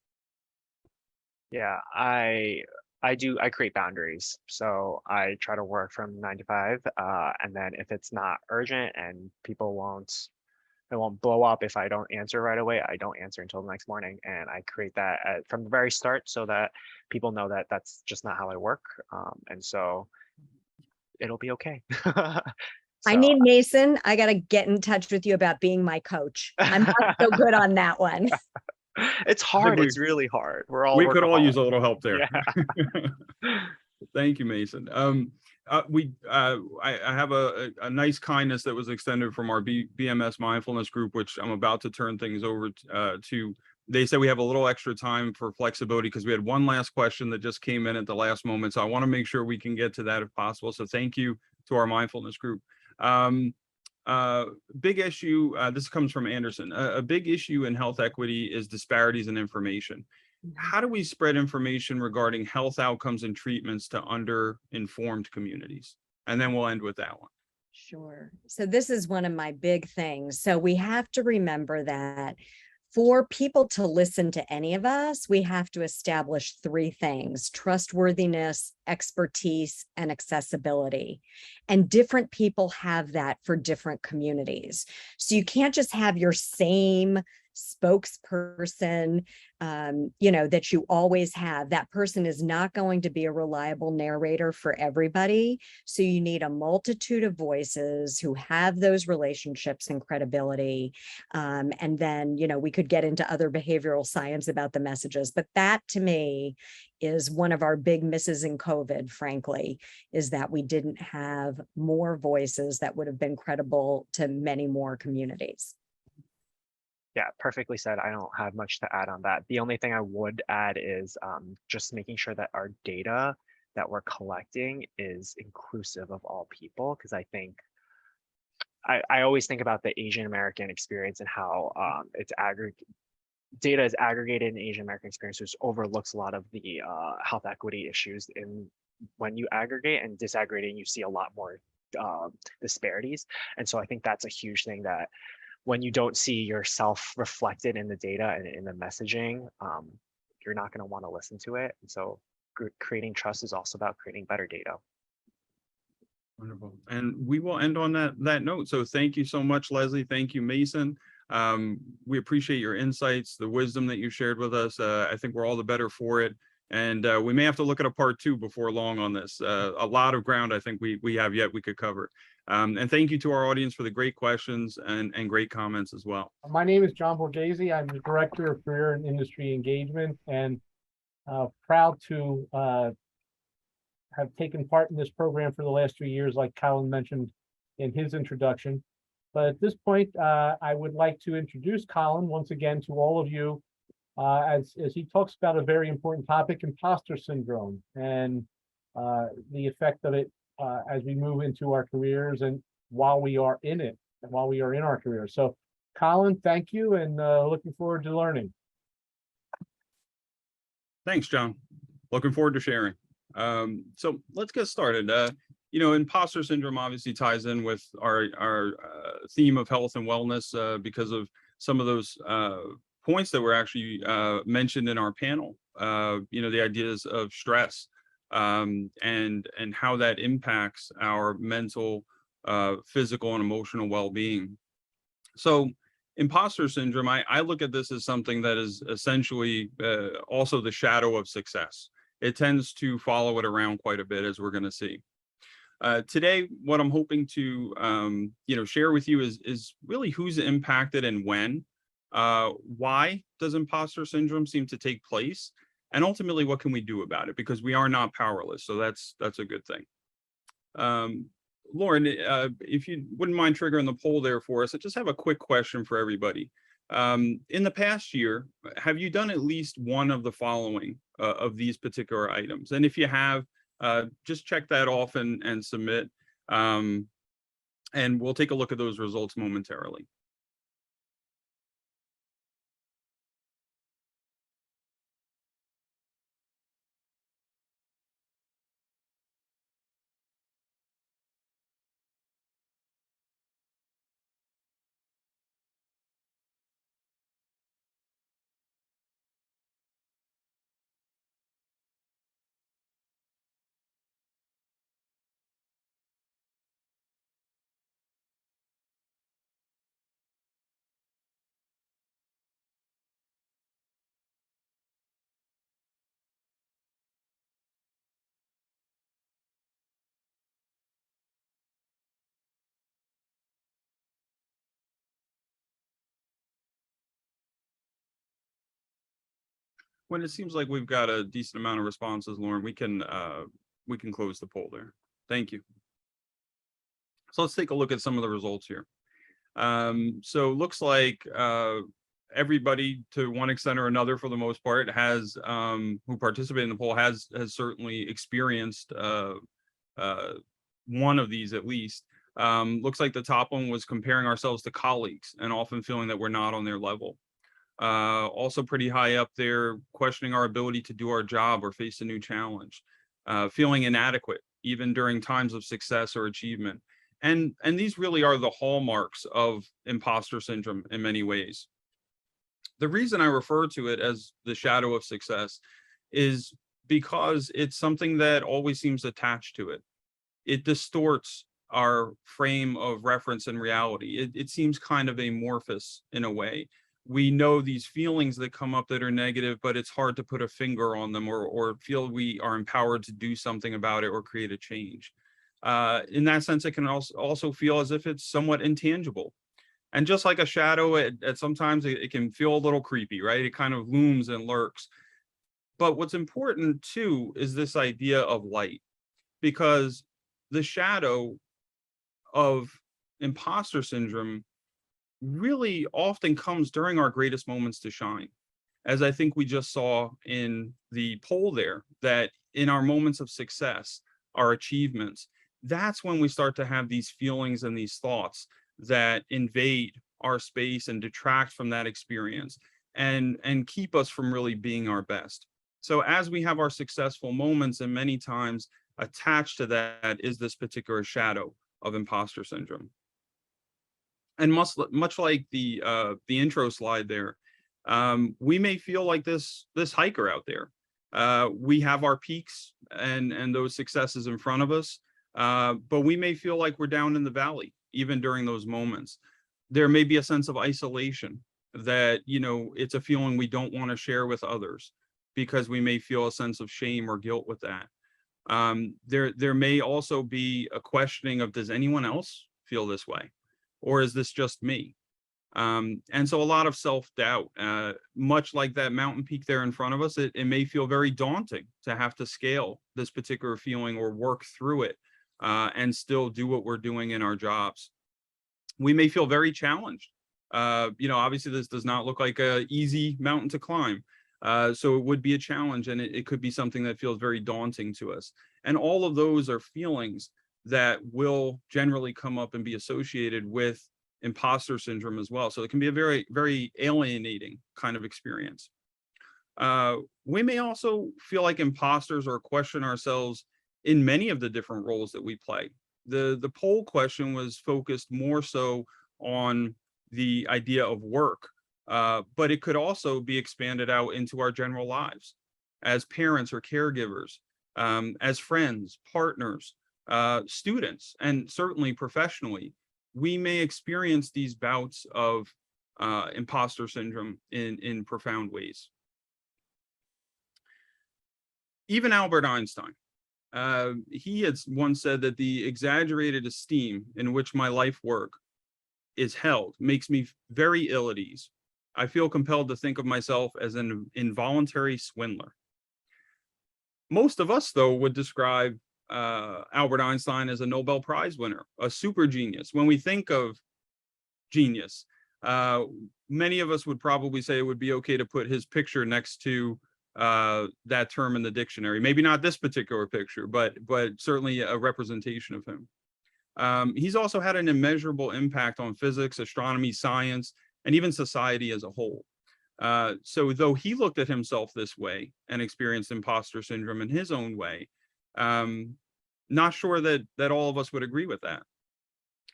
Yeah, I create boundaries. So I try to work from 9 to 5. And then if it's not urgent and it won't blow up if I don't answer right away, I don't answer until the next morning. And I create that from the very start so that people know that that's just not how I work. And so it'll be okay. I need Mason. I got to get in touch with you about being my coach. I'm not so good on that one. It's hard. It's really hard. We could all use a little help there. Yeah. Thank you, Mason. I have a nice kindness that was extended from our BMS mindfulness group, which I'm about to turn things over to. They said we have a little extra time for flexibility because we had one last question that just came in at the last moment. So I want to make sure we can get to that if possible. So thank you to our mindfulness group. Big issue, this comes from Anderson. A big issue in health equity is disparities in information. How do we spread information regarding health outcomes and treatments to under-informed communities? And then we'll end with that one. Sure. So this is one of my big things. So we have to remember that for people to listen to any of us, we have to establish three things: trustworthiness, expertise, and accessibility. And different people have that for different communities. So you can't just have your same spokesperson, that you always have. That person is not going to be a reliable narrator for everybody. So you need a multitude of voices who have those relationships and credibility. And then, we could get into other behavioral science about the messages, but that to me is one of our big misses in COVID, frankly, is that we didn't have more voices that would have been credible to many more communities. Yeah, perfectly said. I don't have much to add on that. The only thing I would add is just making sure that our data that we're collecting is inclusive of all people, because I think I always think about the Asian American experience and how data is aggregated in Asian American experience, which overlooks a lot of the health equity issues. In when you aggregate and disaggregating, you see a lot more disparities. And so I think that's a huge thing, that when you don't see yourself reflected in the data and in the messaging, you're not going to want to listen to it. And so creating trust is also about creating better data. Wonderful. And we will end on that note. So thank you so much, Leslie. Thank you, Mason. We appreciate your insights, the wisdom that you shared with us. I think we're all the better for it. And we may have to look at a part 2 before long on this. A lot of ground I think we have yet we could cover. And thank you to our audience for the great questions and great comments as well. My name is John Borghese. I'm the Director of Career and Industry Engagement, and proud to have taken part in this program for the last 3 years, like Colin mentioned in his introduction. But at this point, I would like to introduce Colin once again to all of you as he talks about a very important topic, imposter syndrome, and the effect of it as we move into our careers and while we are in it, and while we are in our careers. So Colin, thank you, and looking forward to learning. Thanks, John. Looking forward to sharing. So let's get started. Imposter syndrome obviously ties in with our theme of health and wellness because of some of those points that were actually mentioned in our panel. The ideas of stress and how that impacts our mental, physical, and emotional well-being. So imposter syndrome, I look at this as something that is essentially also the shadow of success. It tends to follow it around quite a bit, as we're going to see. Today, what I'm hoping to share with you is really who's impacted and when. Why does imposter syndrome seem to take place? And ultimately, what can we do about it? Because we are not powerless, so that's a good thing. Lauren, if you wouldn't mind triggering the poll there for us, I just have a quick question for everybody. In the past year, have you done at least one of the following of these particular items? And if you have, just check that off and submit. And we'll take a look at those results momentarily. When it seems like we've got a decent amount of responses, Lauren, we can close the poll there. Thank you. So let's take a look at some of the results here. So it looks like everybody, to one extent or another, for the most part, has who participated in the poll has certainly experienced one of these at least. Looks like the top one was comparing ourselves to colleagues and often feeling that we're not on their level. Also pretty high up there, questioning our ability to do our job or face a new challenge, feeling inadequate even during times of success or achievement, And these really are the hallmarks of imposter syndrome in many ways. The reason I refer to it as the shadow of success is because it's something that always seems attached to it. It distorts our frame of reference and reality. It seems kind of amorphous in a way. We know these feelings that come up that are negative, but it's hard to put a finger on them or feel we are empowered to do something about it or create a change. In that sense, it can also feel as if it's somewhat intangible. And just like a shadow, at sometimes it can feel a little creepy, right? It kind of looms and lurks. But what's important too is this idea of light, because the shadow of imposter syndrome really often comes during our greatest moments to shine. As I think we just saw in the poll there, that in our moments of success, our achievements, that's when we start to have these feelings and these thoughts that invade our space and detract from that experience and keep us from really being our best. So as we have our successful moments, and many times attached to that is this particular shadow of imposter syndrome. And much like the intro slide there, we may feel like this hiker out there. We have our peaks and those successes in front of us, but we may feel like we're down in the valley even during those moments. There may be a sense of isolation that, you know, it's a feeling we don't want to share with others because we may feel a sense of shame or guilt with that. There may also be a questioning of, does anyone else feel this way? Or is this just me? And so a lot of self-doubt, much like that mountain peak there in front of us, it may feel very daunting to have to scale this particular feeling or work through it and still do what we're doing in our jobs. We may feel very challenged. You know, obviously this does not look like an easy mountain to climb. So it would be a challenge, and it could be something that feels very daunting to us. And all of those are feelings that will generally come up and be associated with imposter syndrome as well. So it can be a very, very alienating kind of experience. We may also feel like imposters or question ourselves in many of the different roles that we play. The poll question was focused more so on the idea of work, but it could also be expanded out into our general lives as parents or caregivers, as friends, partners, students, and certainly professionally. We may experience these bouts of imposter syndrome in profound ways. Even Albert Einstein, he had once said that the exaggerated esteem in which my life work is held makes me very ill at ease. I feel compelled to think of myself as an involuntary swindler. Most of us, though, would describe Albert Einstein as a Nobel Prize winner, a super genius. When we think of genius, many of us would probably say it would be okay to put his picture next to that term in the dictionary. Maybe not this particular picture, but certainly a representation of him. He's also had an immeasurable impact on physics, astronomy, science, and even society as a whole. So though he looked at himself this way and experienced imposter syndrome in his own way, not sure that all of us would agree with that.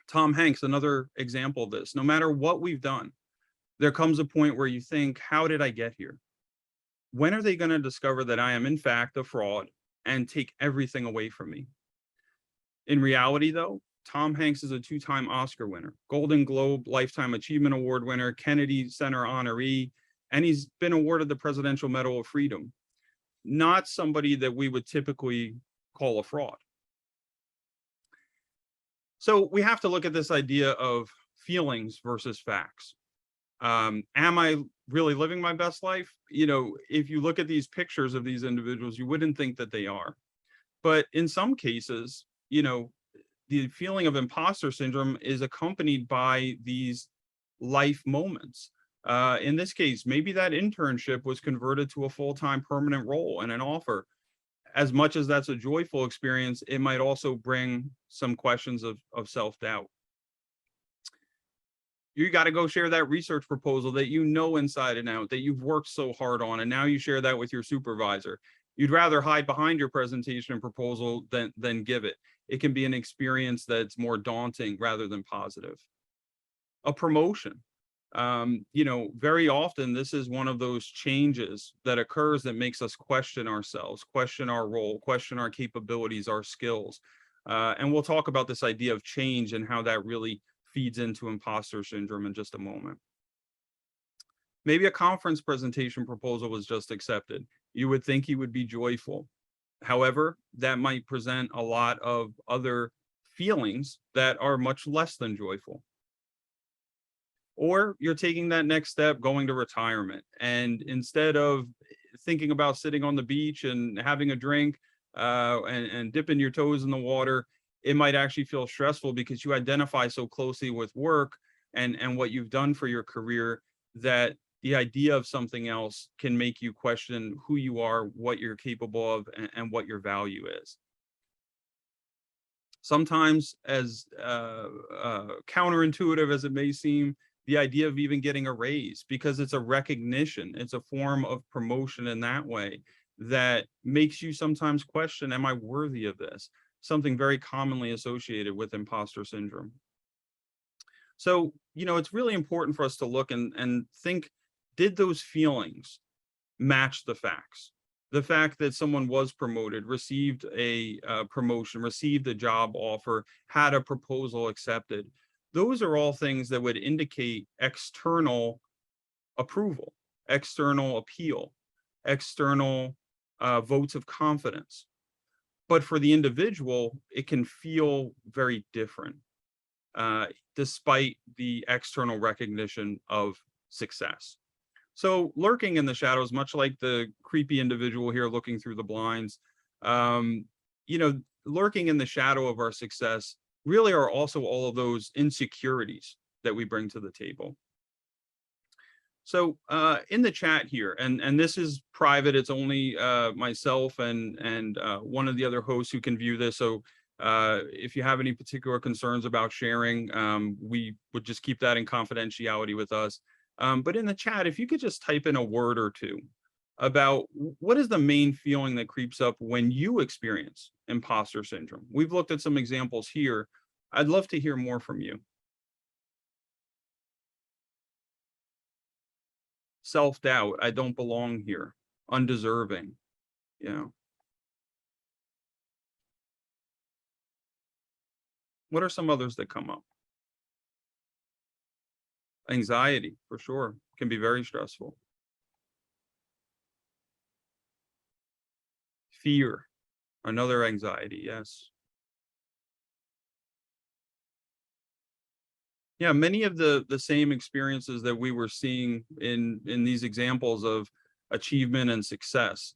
Tom Hanks, another example of this. No matter what we've done, there comes a point where you think, how did I get here? When are they going to discover that I am in fact a fraud and take everything away from me? In reality, though, Tom Hanks is a two-time Oscar winner, Golden Globe Lifetime Achievement Award winner, Kennedy Center honoree, and he's been awarded the Presidential Medal of Freedom. Not somebody that we would typically call a fraud. So we have to look at this idea of feelings versus facts. Am I really living my best life? You know, if you look at these pictures of these individuals, you wouldn't think that they are. But in some cases, you know, the feeling of imposter syndrome is accompanied by these life moments. In this case, maybe that internship was converted to a full-time permanent role and an offer. As much as that's a joyful experience, it might also bring some questions of self-doubt. You got to go share that research proposal that you know inside and out, that you've worked so hard on, and now you share that with your supervisor. You'd rather hide behind your presentation and proposal than give it. it can be an experience that's more daunting rather than positive. A promotion. Very often this is one of those changes that occurs that makes us question ourselves, question our role, question our capabilities, our skills. And we'll talk about this idea of change and how that really feeds into imposter syndrome in just a moment. Maybe a conference presentation proposal was just accepted. You would think you would be joyful. However, that might present a lot of other feelings that are much less than joyful. Or you're taking that next step, going to retirement. And instead of thinking about sitting on the beach and having a drink and dipping your toes in the water, it might actually feel stressful because you identify so closely with work and what you've done for your career that the idea of something else can make you question who you are, what you're capable of, and what your value is. Sometimes, as counterintuitive as it may seem, the idea of even getting a raise, because it's a recognition, it's a form of promotion in that way that makes you sometimes question, am I worthy of this? Something very commonly associated with imposter syndrome. So, it's really important for us to look and think, did those feelings match the facts? The fact that someone was promoted, received a promotion, received a job offer, had a proposal accepted. Those are all things that would indicate external approval, external appeal, external votes of confidence. But for the individual, it can feel very different, despite the external recognition of success. So lurking in the shadows, much like the creepy individual here looking through the blinds, lurking in the shadow of our success really are also all of those insecurities that we bring to the table. So in the chat here, and this is private, it's only myself and one of the other hosts who can view this. So if you have any particular concerns about sharing, we would just keep that in confidentiality with us. But in the chat, if you could just type in a word or two about what is the main feeling that creeps up when you experience imposter syndrome. We've looked at some examples here. I'd love to hear more from you. Self-doubt, I don't belong here, undeserving, What are some others that come up? Anxiety, for sure, can be very stressful. Fear, another anxiety, yes. Yeah, many of the same experiences that we were seeing in these examples of achievement and success.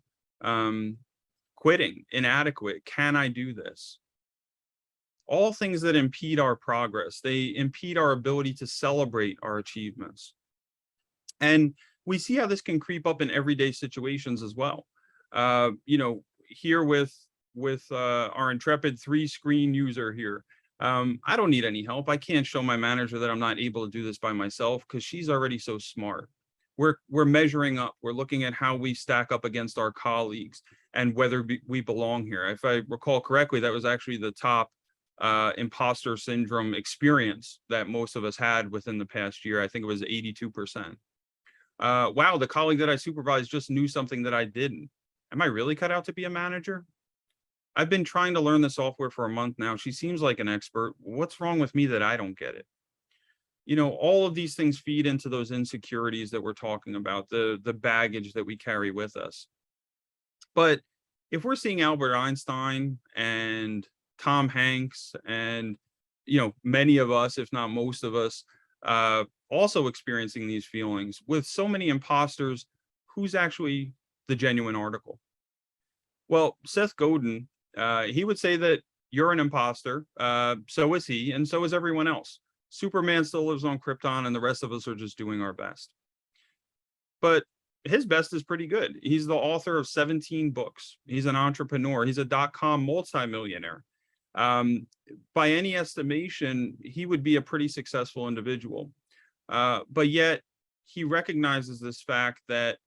Quitting, inadequate, can I do this? All things that impede our progress. They impede our ability to celebrate our achievements. And we see how this can creep up in everyday situations as well. Here with our intrepid 3-screen user here, I don't need any help. I can't show my manager that I'm not able to do this by myself because she's already so smart. We're measuring up. We're looking at how we stack up against our colleagues and whether we belong here. If I recall correctly, that was actually the top imposter syndrome experience that most of us had within the past year. I think it was 82%. Wow, the colleague that I supervised just knew something that I didn't. Am I really cut out to be a manager? I've been trying to learn the software for a month now. She seems like an expert. What's wrong with me that I don't get it? All of these things feed into those insecurities that we're talking about, the baggage that we carry with us. But if we're seeing Albert Einstein and Tom Hanks and, many of us, if not most of us, also experiencing these feelings with so many imposters, who's actually the genuine article? Well, Seth Godin, he would say that you're an imposter, so is he, and so is everyone else. Superman still lives on Krypton, and the rest of us are just doing our best. But his best is pretty good. He's the author of 17 books. He's an entrepreneur. He's a .com multimillionaire. By any estimation, he would be a pretty successful individual. But yet, he recognizes this fact that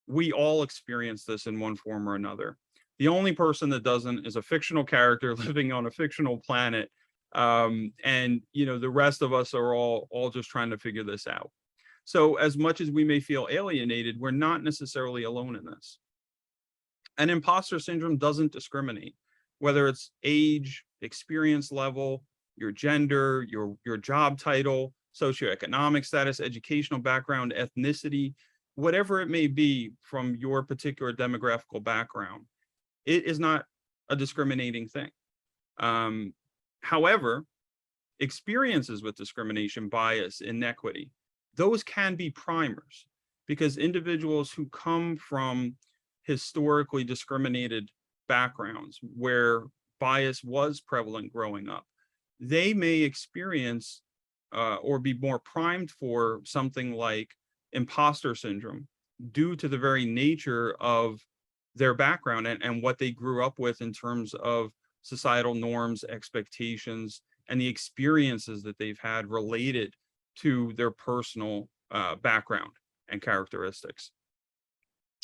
we all experience this in one form or another. The only person that doesn't is a fictional character living on a fictional planet. And the rest of us are all just trying to figure this out. So as much as we may feel alienated, we're not necessarily alone in this. And imposter syndrome doesn't discriminate, whether it's age, experience level, your gender, your job title, socioeconomic status, educational background, ethnicity, whatever it may be from your particular demographical background. It is not a discriminating thing. However, experiences with discrimination, bias, inequity, those can be primers, because individuals who come from historically discriminated backgrounds where bias was prevalent growing up, they may experience or be more primed for something like imposter syndrome due to the very nature of their background and what they grew up with in terms of societal norms, expectations, and the experiences that they've had related to their personal background and characteristics.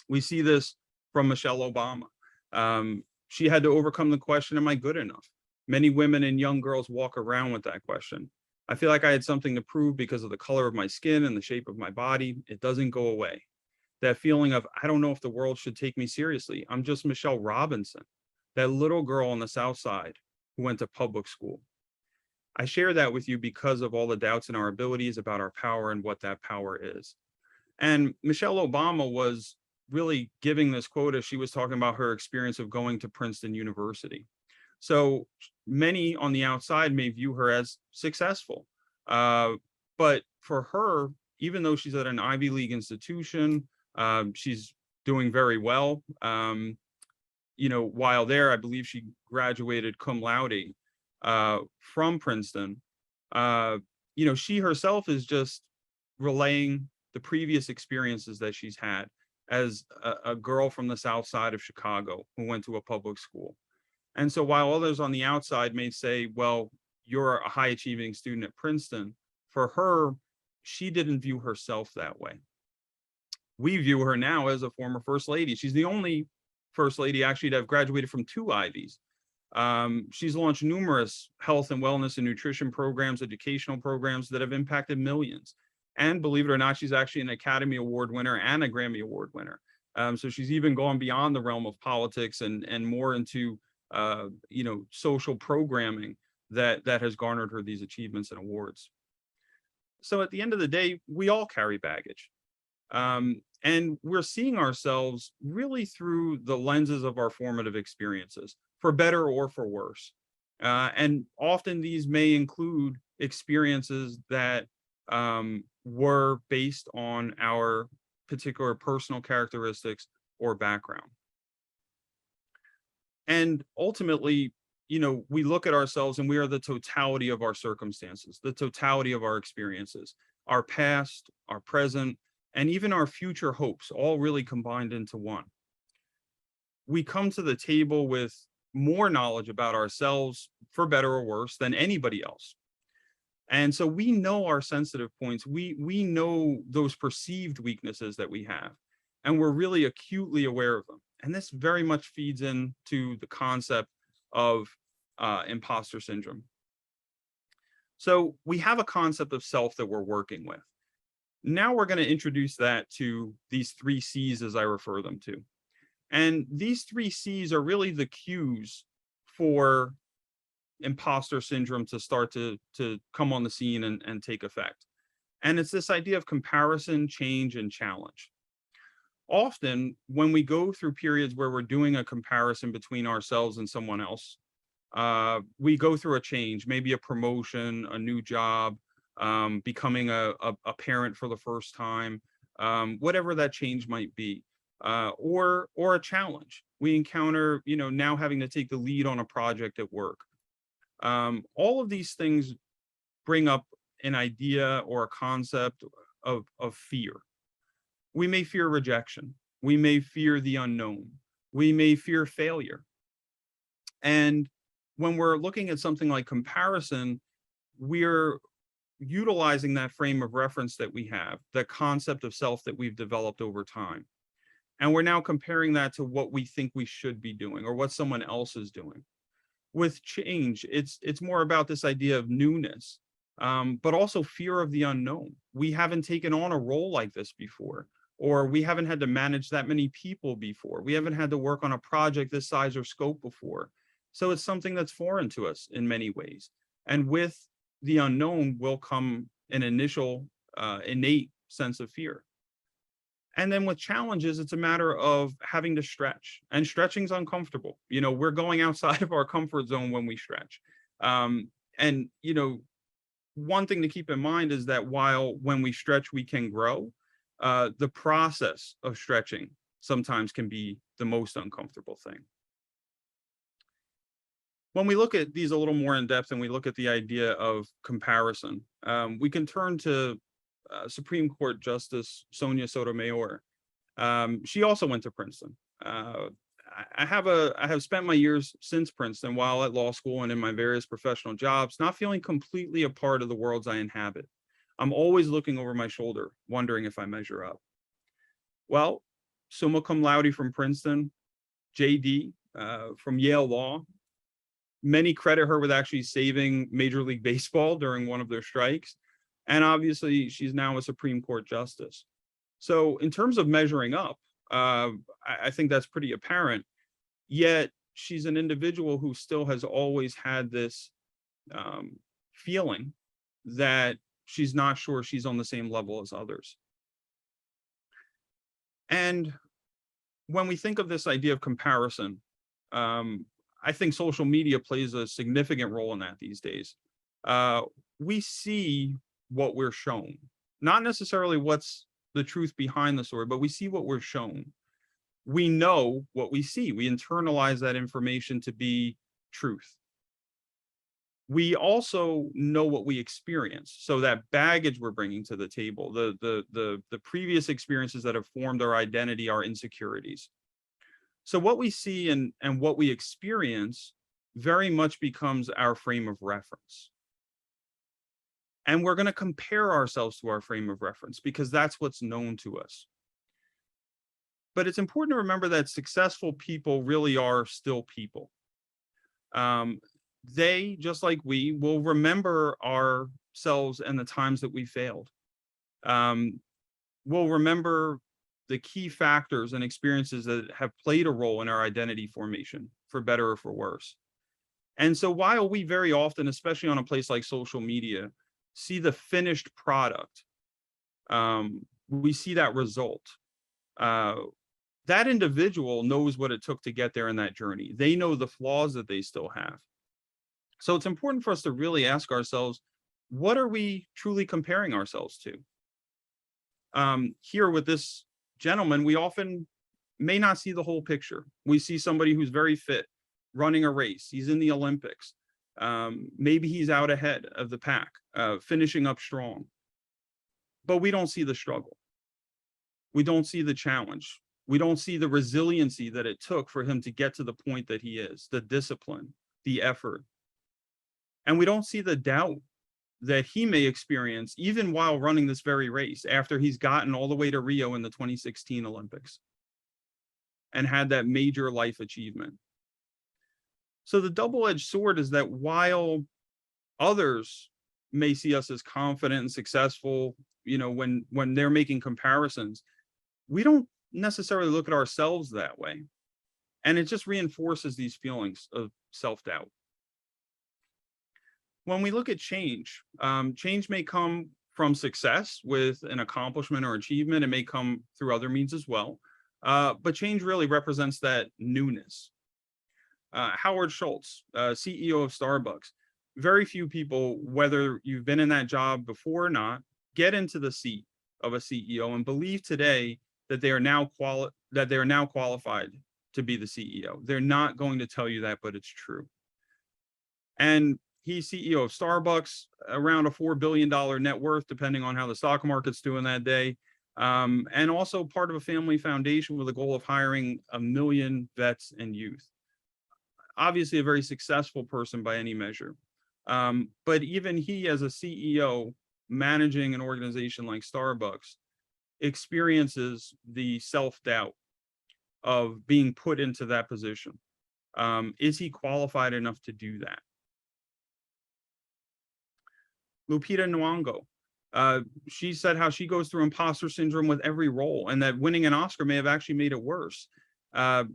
We see this from Michelle Obama. She had to overcome the question, am I good enough? Many women and young girls walk around with that question. I feel like I had something to prove because of the color of my skin and the shape of my body. It doesn't go away. That feeling of, I don't know if the world should take me seriously. I'm just Michelle Robinson, that little girl on the South Side who went to public school. I share that with you because of all the doubts in our abilities about our power and what that power is. And Michelle Obama was really giving this quote as she was talking about her experience of going to Princeton University. So many on the outside may view her as successful. But for her, even though she's at an Ivy League institution, she's doing very well. While there, I believe she graduated cum laude from Princeton. She herself is just relaying the previous experiences that she's had as a girl from the South Side of Chicago who went to a public school. And so while others on the outside may say, well, you're a high achieving student at Princeton, for her, she didn't view herself that way. We view her now as a former first lady. She's the only first lady actually to have graduated from 2 Ivies. She's launched numerous health and wellness and nutrition programs, educational programs that have impacted millions. And believe it or not, she's actually an Academy Award winner and a Grammy Award winner. So she's even gone beyond the realm of politics and more into social programming that has garnered her these achievements and awards. So at the end of the day, we all carry baggage. And we're seeing ourselves really through the lenses of our formative experiences, for better or for worse. And often these may include experiences that were based on our particular personal characteristics or background. And ultimately, we look at ourselves and we are the totality of our circumstances, the totality of our experiences, our past, our present, and even our future hopes, all really combined into one. We come to the table with more knowledge about ourselves, for better or worse, than anybody else. And so we know our sensitive points. We know those perceived weaknesses that we have, and we're really acutely aware of them. And this very much feeds into the concept of imposter syndrome. So we have a concept of self that we're working with. Now we're going to introduce that to these 3 C's as I refer them to. And these 3 C's are really the cues for imposter syndrome to start to come on the scene and take effect. And it's this idea of comparison, change, and challenge. Often when we go through periods where we're doing a comparison between ourselves and someone else, we go through a change, maybe a promotion, a new job, becoming a parent for the first time, whatever that change might be, or a challenge. We encounter, now having to take the lead on a project at work. All of these things bring up an idea or a concept of fear. We may fear rejection. We may fear the unknown. We may fear failure. And when we're looking at something like comparison, we're utilizing that frame of reference that we have, the concept of self that we've developed over time. And we're now comparing that to what we think we should be doing or what someone else is doing. With change, it's more about this idea of newness, but also fear of the unknown. We haven't taken on a role like this before, or we haven't had to manage that many people before. We haven't had to work on a project this size or scope before. So it's something that's foreign to us in many ways. And with the unknown will come an initial innate sense of fear. And then with challenges, it's a matter of having to stretch, and stretching's uncomfortable. We're going outside of our comfort zone when we stretch. And one thing to keep in mind is that while when we stretch, we can grow, the process of stretching sometimes can be the most uncomfortable thing. When we look at these a little more in depth and we look at the idea of comparison, we can turn to Supreme Court Justice Sonia Sotomayor. She also went to Princeton. I have spent my years since Princeton while at law school and in my various professional jobs, not feeling completely a part of the worlds I inhabit. I'm always looking over my shoulder, wondering if I measure up. Well, summa cum laude from Princeton, JD from Yale Law. Many credit her with actually saving Major League Baseball during one of their strikes. And obviously, she's now a Supreme Court justice. So in terms of measuring up, I think that's pretty apparent. Yet she's an individual who still has always had this feeling that she's not sure she's on the same level as others. And when we think of this idea of comparison, I think social media plays a significant role in that these days. We see what we're shown, not necessarily what's the truth behind the story, but we see what we're shown. We know what we see. We internalize that information to be truth. We also know what we experience. So that baggage we're bringing to the table, the previous experiences that have formed our identity, our insecurities. So what we see and what we experience very much becomes our frame of reference. And we're going to compare ourselves to our frame of reference because that's what's known to us. But it's important to remember that successful people really are still people. They, just like we, will remember ourselves and the times that we failed. We'll remember the key factors and experiences that have played a role in our identity formation, for better or for worse. And so while we very often, especially on a place like social media, see the finished product, we see that result. That individual knows what it took to get there in that journey. They know the flaws that they still have. So it's important for us to really ask ourselves, what are we truly comparing ourselves to? Here with this gentleman, we often may not see the whole picture. We see somebody who's very fit, running a race. He's in the Olympics. Maybe he's out ahead of the pack, finishing up strong. But we don't see the struggle. We don't see the challenge. We don't see the resiliency that it took for him to get to the point that he is, the discipline, the effort. And we don't see the doubt that he may experience even while running this very race after he's gotten all the way to Rio in the 2016 Olympics and had that major life achievement. So the double-edged sword is that while others may see us as confident and successful, when they're making comparisons, we don't necessarily look at ourselves that way. And it just reinforces these feelings of self-doubt. When we look at change, change may come from success with an accomplishment or achievement. It may come through other means as well. But change really represents that newness. Howard Schultz, CEO of Starbucks. Very few people, whether you've been in that job before or not, get into the seat of a CEO and believe today that they are now qualified to be the CEO. They're not going to tell you that, but it's true. And he's CEO of Starbucks, around a $4 billion net worth, depending on how the stock market's doing that day. And also part of a family foundation with a goal of hiring 1 million vets and youth. Obviously a very successful person by any measure. But even he, as a CEO managing an organization like Starbucks, experiences the self-doubt of being put into that position. Is he qualified enough to do that? Lupita Nyong'o, she said how she goes through imposter syndrome with every role, and that winning an Oscar may have actually made it worse.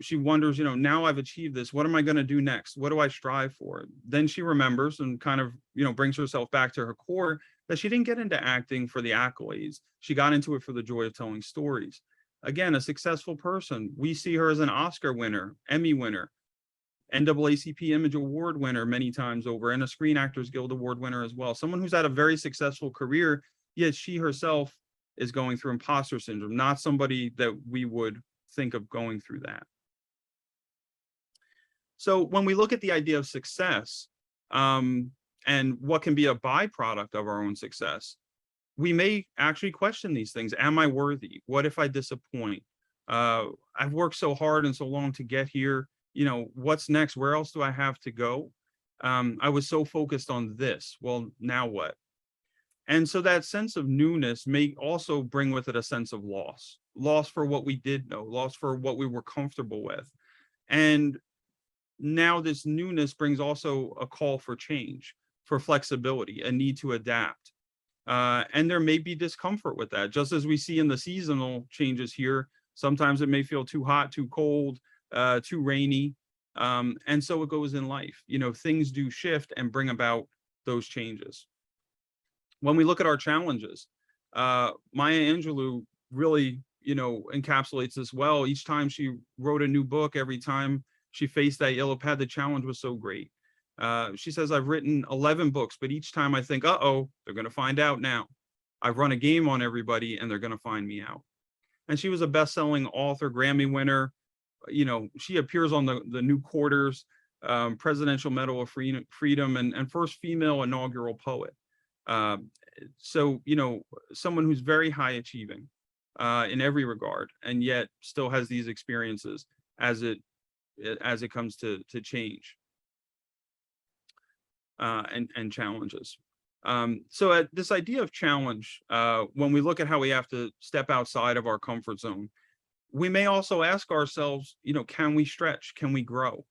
She wonders, now I've achieved this. What am I going to do next? What do I strive for? Then she remembers and kind of, brings herself back to her core that she didn't get into acting for the accolades. She got into it for the joy of telling stories. Again, a successful person. We see her as an Oscar winner, Emmy winner, NAACP Image Award winner many times over, and a Screen Actors Guild Award winner as well. Someone who's had a very successful career, yet she herself is going through imposter syndrome, not somebody that we would think of going through that. So when we look at the idea of success, and what can be a byproduct of our own success, we may actually question these things. Am I worthy? What if I disappoint? I've worked so hard and so long to get here. What's next? Where else do I have to go? I was so focused on this. Well, now what? And so that sense of newness may also bring with it a sense of loss for what we did know, loss for what we were comfortable with. And now this newness brings also a call for change, for flexibility, a need to adapt. And there may be discomfort with that, just as we see in the seasonal changes here. Sometimes it may feel too hot, too cold, too rainy. And so it goes in life. Things do shift and bring about those changes. When we look at our challenges, Maya Angelou really, encapsulates this well. Each time she wrote a new book, every time she faced that yellow pad, the challenge was so great. She says, I've written 11 books, but each time I think, uh-oh, they're going to find out now. I've run a game on everybody and they're going to find me out. And she was a best-selling author, Grammy winner. She appears on the New Quarter's Presidential Medal of Freedom and first female inaugural poet. So, someone who's very high achieving in every regard, and yet still has these experiences as it comes to change and challenges. So at this idea of challenge, when we look at how we have to step outside of our comfort zone, we may also ask ourselves, can we stretch? Can we grow?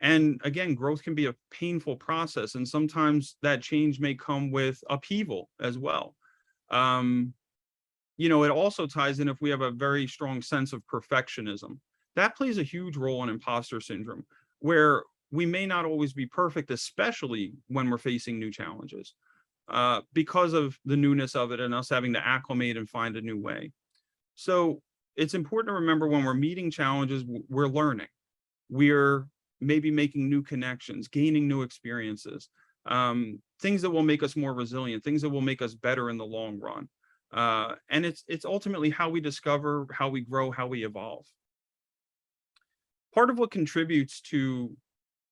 And again, growth can be a painful process, and sometimes that change may come with upheaval as well. It also ties in if we have a very strong sense of perfectionism. That plays a huge role in imposter syndrome, where we may not always be perfect, especially when we're facing new challenges, because of the newness of it and us having to acclimate and find a new way. So it's important to remember when we're meeting challenges, we're learning. We're maybe making new connections, gaining new experiences, things that will make us more resilient, things that will make us better in the long run. And it's ultimately how we discover, how we grow, how we evolve. Part of what contributes to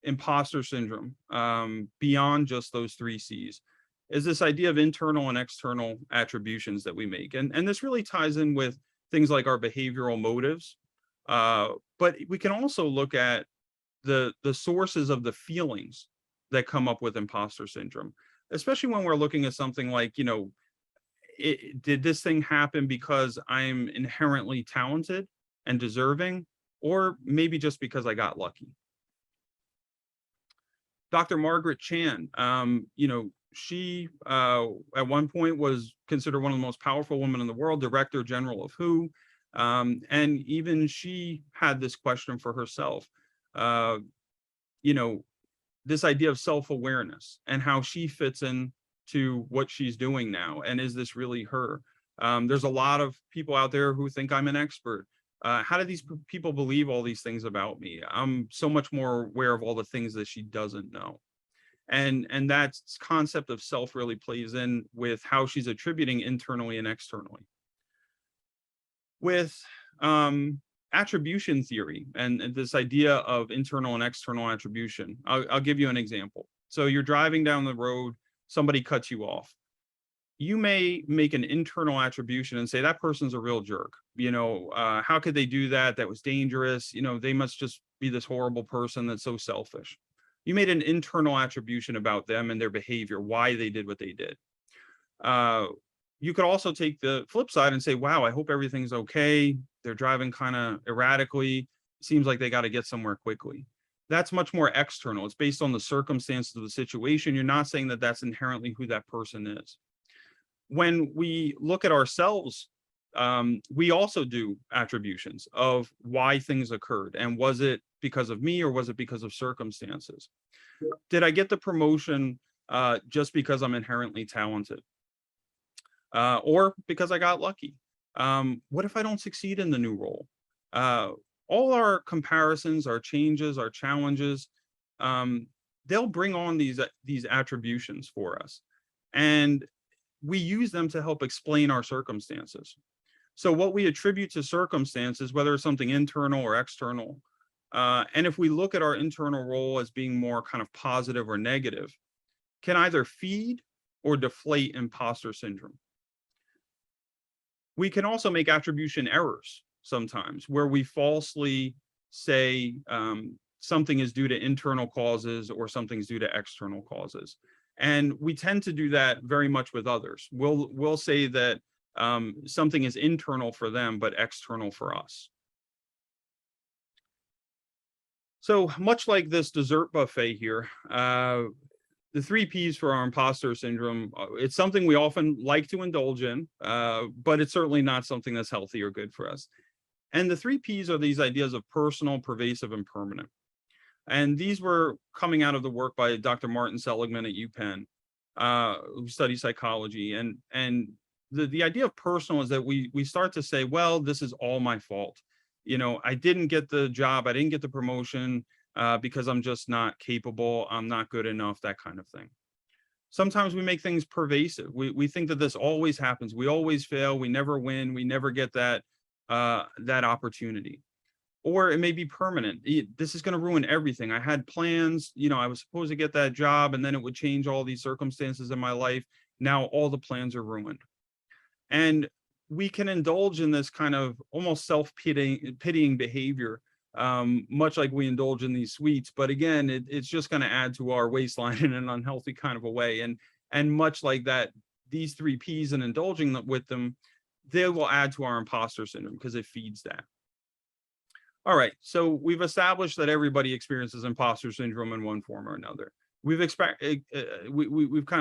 imposter syndrome, beyond just those 3 C's, is this idea of internal and external attributions that we make. And this really ties in with things like our behavioral motives. But we can also look at the sources of the feelings that come up with imposter syndrome, especially when we're looking at something like, did this thing happen because I'm inherently talented and deserving, or maybe just because I got lucky? Dr. Margaret Chan, she at one point was considered one of the most powerful women in the world, Director General of WHO. And even she had this question for herself, this idea of self-awareness and how she fits in to what she's doing now. And is this really her? There's a lot of people out there who think I'm an expert. How do these people believe all these things about me? I'm so much more aware of all the things that she doesn't know. And that concept of self really plays in with how she's attributing internally and externally. With attribution theory and this idea of internal and external attribution, I'll give you an example. So you're driving down the road, somebody cuts you off. You may make an internal attribution and say, that person's a real jerk. How could they do that? That was dangerous. They must just be this horrible person that's so selfish. You made an internal attribution about them and their behavior, why they did what they did. You could also take the flip side and say, wow, I hope everything's okay. They're driving kind of erratically. seems like they got to get somewhere quickly. That's much more external. It's based on the circumstances of the situation. You're not saying that that's inherently who that person is. When we look at ourselves, we also do attributions of why things occurred. And was it because of me or was it because of circumstances? Did I get the promotion just because I'm inherently talented? Or because I got lucky? What if I don't succeed in the new role? All our comparisons, our changes, our challenges, they'll bring on these attributions for us. And we use them to help explain our circumstances. So what we attribute to circumstances, whether it's something internal or external, and if we look at our internal role as being more kind of positive or negative, can either feed or deflate imposter syndrome. We can also make attribution errors sometimes where we falsely say something is due to internal causes or something's due to external causes. And we tend to do that very much with others. We'll say that something is internal for them, but external for us. So much like this dessert buffet here, the 3 Ps for our imposter syndrome, it's something we often like to indulge in, but it's certainly not something that's healthy or good for us. And the 3 Ps are these ideas of personal, pervasive, and permanent. And these were coming out of the work by Dr. Martin Seligman at UPenn, who studies psychology. And the idea of personal is that we start to say, well, this is all my fault. You know, I didn't get the job, I didn't get the promotion because I'm just not capable, I'm not good enough, that kind of thing. Sometimes we make things pervasive. We think that this always happens. We always fail, we never win, we never get that opportunity. Or it may be permanent. This is going to ruin everything. I had plans, you know, I was supposed to get that job and then it would change all these circumstances in my life. Now all the plans are ruined. And we can indulge in this kind of almost self-pitying behavior, much like we indulge in these sweets. But again, it's just going to add to our waistline in an unhealthy kind of a way. And much like that, these 3 Ps and indulging with them, they will add to our imposter syndrome because it feeds that. All right, so we've established that everybody experiences imposter syndrome in one form or another. We've kind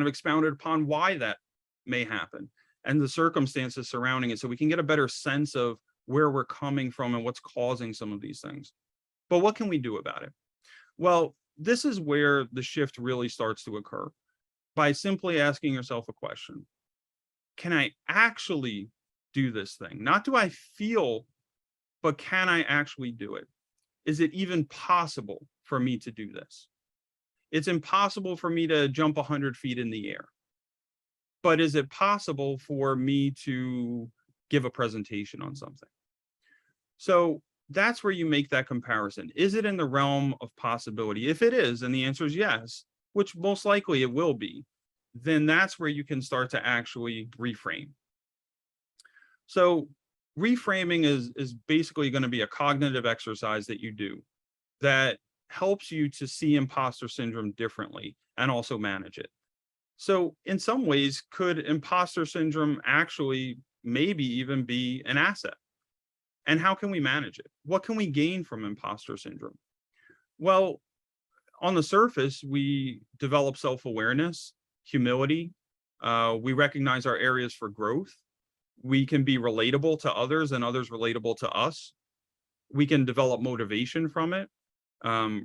of expounded upon why that may happen and the circumstances surrounding it, so we can get a better sense of where we're coming from and what's causing some of these things. But what can we do about it? Well, this is where the shift really starts to occur, by simply asking yourself a question. Can I actually do this thing? Not do I feel, but can I actually do it? Is it even possible for me to do this? It's impossible for me to jump 100 feet in the air. But is it possible for me to give a presentation on something? So that's where you make that comparison. Is it in the realm of possibility? If it is, and the answer is yes, which most likely it will be, then that's where you can start to actually reframe. So reframing is basically going to be a cognitive exercise that you do that helps you to see imposter syndrome differently and also manage it. So in some ways, could imposter syndrome actually maybe even be an asset? And how can we manage it? What can we gain from imposter syndrome? Well, on the surface, we develop self-awareness, humility. We recognize our areas for growth. We can be relatable to others and others relatable to us. We can develop motivation from it,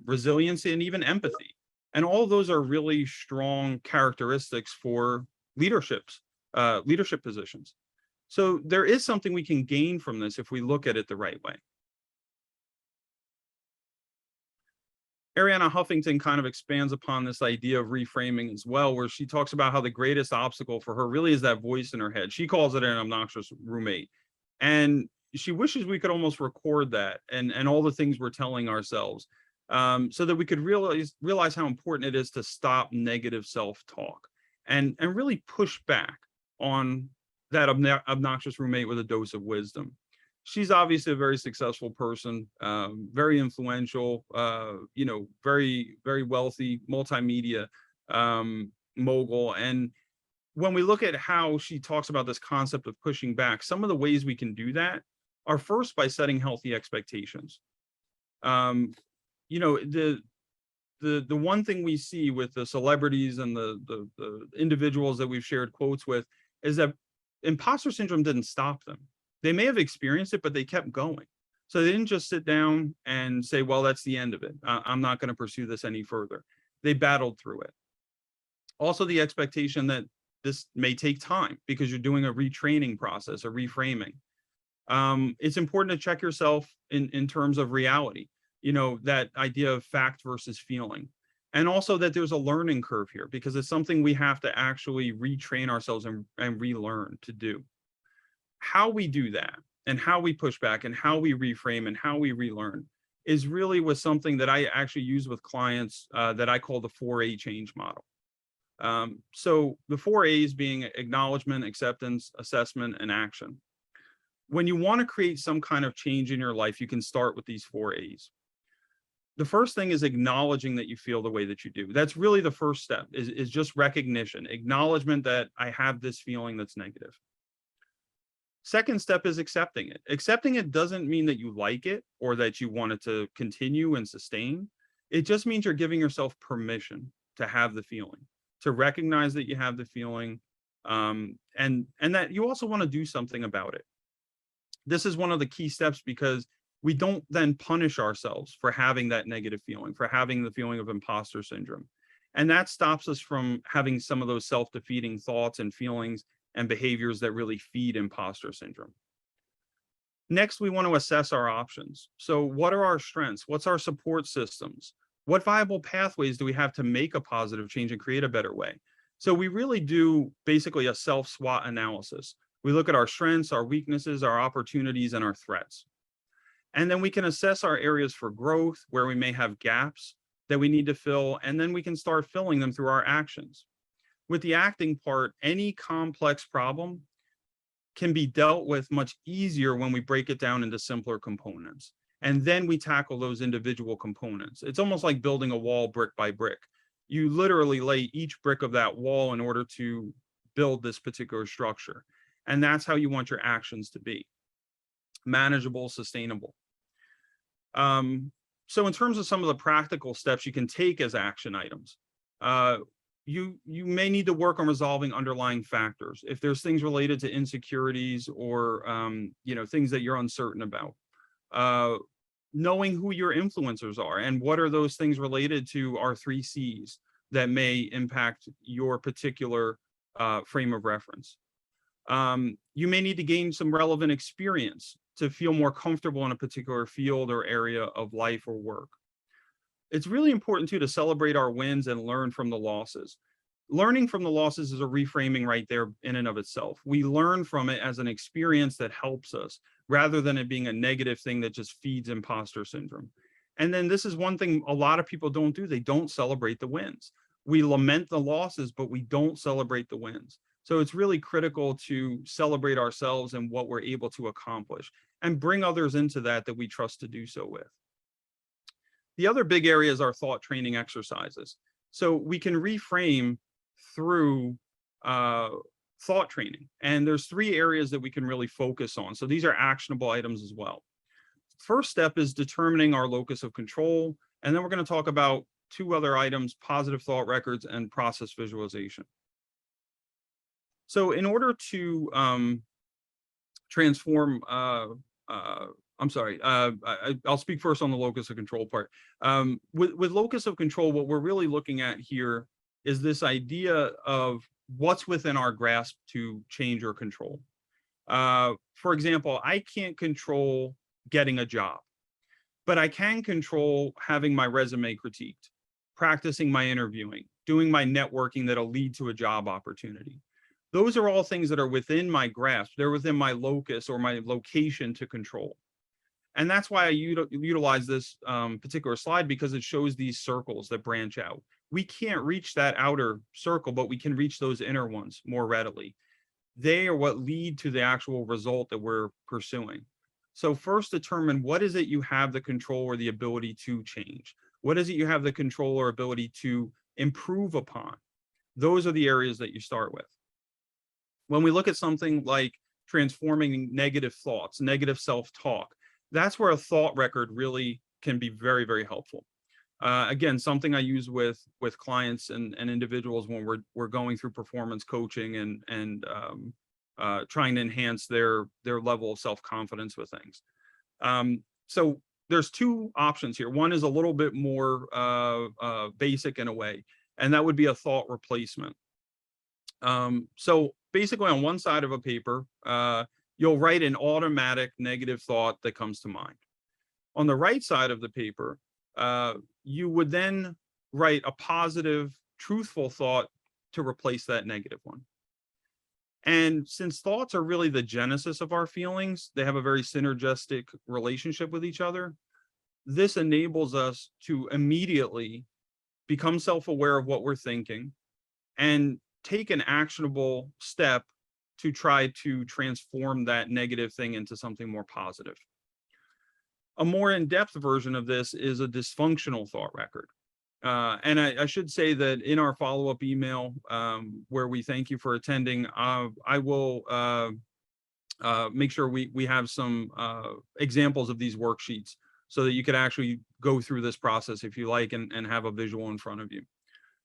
resiliency, and even empathy. And all of those are really strong characteristics for leadership positions. So there is something we can gain from this if we look at it the right way. Arianna Huffington kind of expands upon this idea of reframing as well, where she talks about how the greatest obstacle for her really is that voice in her head. She calls it an obnoxious roommate. And she wishes we could almost record that and all the things we're telling ourselves, so that we could realize how important it is to stop negative self-talk and really push back on that obnoxious roommate with a dose of wisdom. She's obviously a very successful person, very influential, very, very wealthy, multimedia mogul. And when we look at how she talks about this concept of pushing back, some of the ways we can do that are first by setting healthy expectations. You know, the one thing we see with the celebrities and the individuals that we've shared quotes with is that imposter syndrome didn't stop them. They may have experienced it, but they kept going. So they didn't just sit down and say, well, that's the end of it. I'm not going to pursue this any further. They battled through it. Also, the expectation that this may take time because you're doing a retraining process, a reframing. It's important to check yourself in terms of reality, you know, that idea of fact versus feeling. And also that there's a learning curve here because it's something we have to actually retrain ourselves and relearn to do. How we do that and how we push back and how we reframe and how we relearn is really with something that I actually use with clients that I call the 4A change model. So the 4 A's being acknowledgement, acceptance, assessment, and action. When you want to create some kind of change in your life, you can start with these 4 A's. The first thing is acknowledging that you feel the way that you do. That's really the first step, is just recognition, acknowledgement that I have this feeling that's negative. Second step is accepting it. Accepting it doesn't mean that you like it or that you want it to continue and sustain. It just means you're giving yourself permission to have the feeling, to recognize that you have the feeling, and that you also want to do something about it. This is one of the key steps because we don't then punish ourselves for having that negative feeling, for having the feeling of imposter syndrome. And that stops us from having some of those self-defeating thoughts and feelings and behaviors that really feed imposter syndrome. Next, we want to assess our options. So what are our strengths? What's our support systems? What viable pathways do we have to make a positive change and create a better way? So we really do basically a self-SWOT analysis. We look at our strengths, our weaknesses, our opportunities, and our threats. And then we can assess our areas for growth, where we may have gaps that we need to fill, and then we can start filling them through our actions. With the acting part, any complex problem can be dealt with much easier when we break it down into simpler components. And then we tackle those individual components. It's almost like building a wall brick by brick. You literally lay each brick of that wall in order to build this particular structure. And that's how you want your actions to be: manageable, sustainable. So in terms of some of the practical steps you can take as action items, you may need to work on resolving underlying factors. If there's things related to insecurities or things that you're uncertain about, knowing who your influencers are and what are those things related to our 3 C's that may impact your particular frame of reference. You may need to gain some relevant experience to feel more comfortable in a particular field or area of life or work. It's really important too to celebrate our wins and learn from the losses. Learning from the losses is a reframing right there in and of itself. We learn from it as an experience that helps us rather than it being a negative thing that just feeds imposter syndrome. And then this is one thing a lot of people don't do. They don't celebrate the wins. We lament the losses, but we don't celebrate the wins. So it's really critical to celebrate ourselves and what we're able to accomplish and bring others into that we trust to do so with. The other big area is our thought training exercises. So we can reframe through thought training. And there's 3 areas that we can really focus on. So these are actionable items as well. First step is determining our locus of control. And then we're going to talk about 2 other items: positive thought records and process visualization. So in order to transform, I'll speak first on the locus of control part. With locus of control, what we're really looking at here is this idea of what's within our grasp to change or control. For example, I can't control getting a job, but I can control having my resume critiqued, practicing my interviewing, doing my networking that'll lead to a job opportunity. Those are all things that are within my grasp. They're within my locus or my location to control. And that's why I utilize this particular slide, because it shows these circles that branch out. We can't reach that outer circle, but we can reach those inner ones more readily. They are what lead to the actual result that we're pursuing. So first determine what is it you have the control or the ability to change. What is it you have the control or ability to improve upon? Those are the areas that you start with. When we look at something like transforming negative thoughts, negative self-talk, that's where a thought record really can be very, very helpful. Again, something I use with clients and individuals when we're going through performance coaching and trying to enhance their level of self-confidence with things. So there's two options here. One is a little bit more basic in a way, and that would be a thought replacement. So basically on one side of a paper, you'll write an automatic negative thought that comes to mind. On the right side of the paper, you would then write a positive, truthful thought to replace that negative one. And since thoughts are really the genesis of our feelings, they have a very synergistic relationship with each other. This enables us to immediately become self-aware of what we're thinking and take an actionable step to try to transform that negative thing into something more positive. A more in-depth version of this is a dysfunctional thought record. And I should say that in our follow-up email, where we thank you for attending, I will make sure we have some examples of these worksheets so that you could actually go through this process if you like and have a visual in front of you.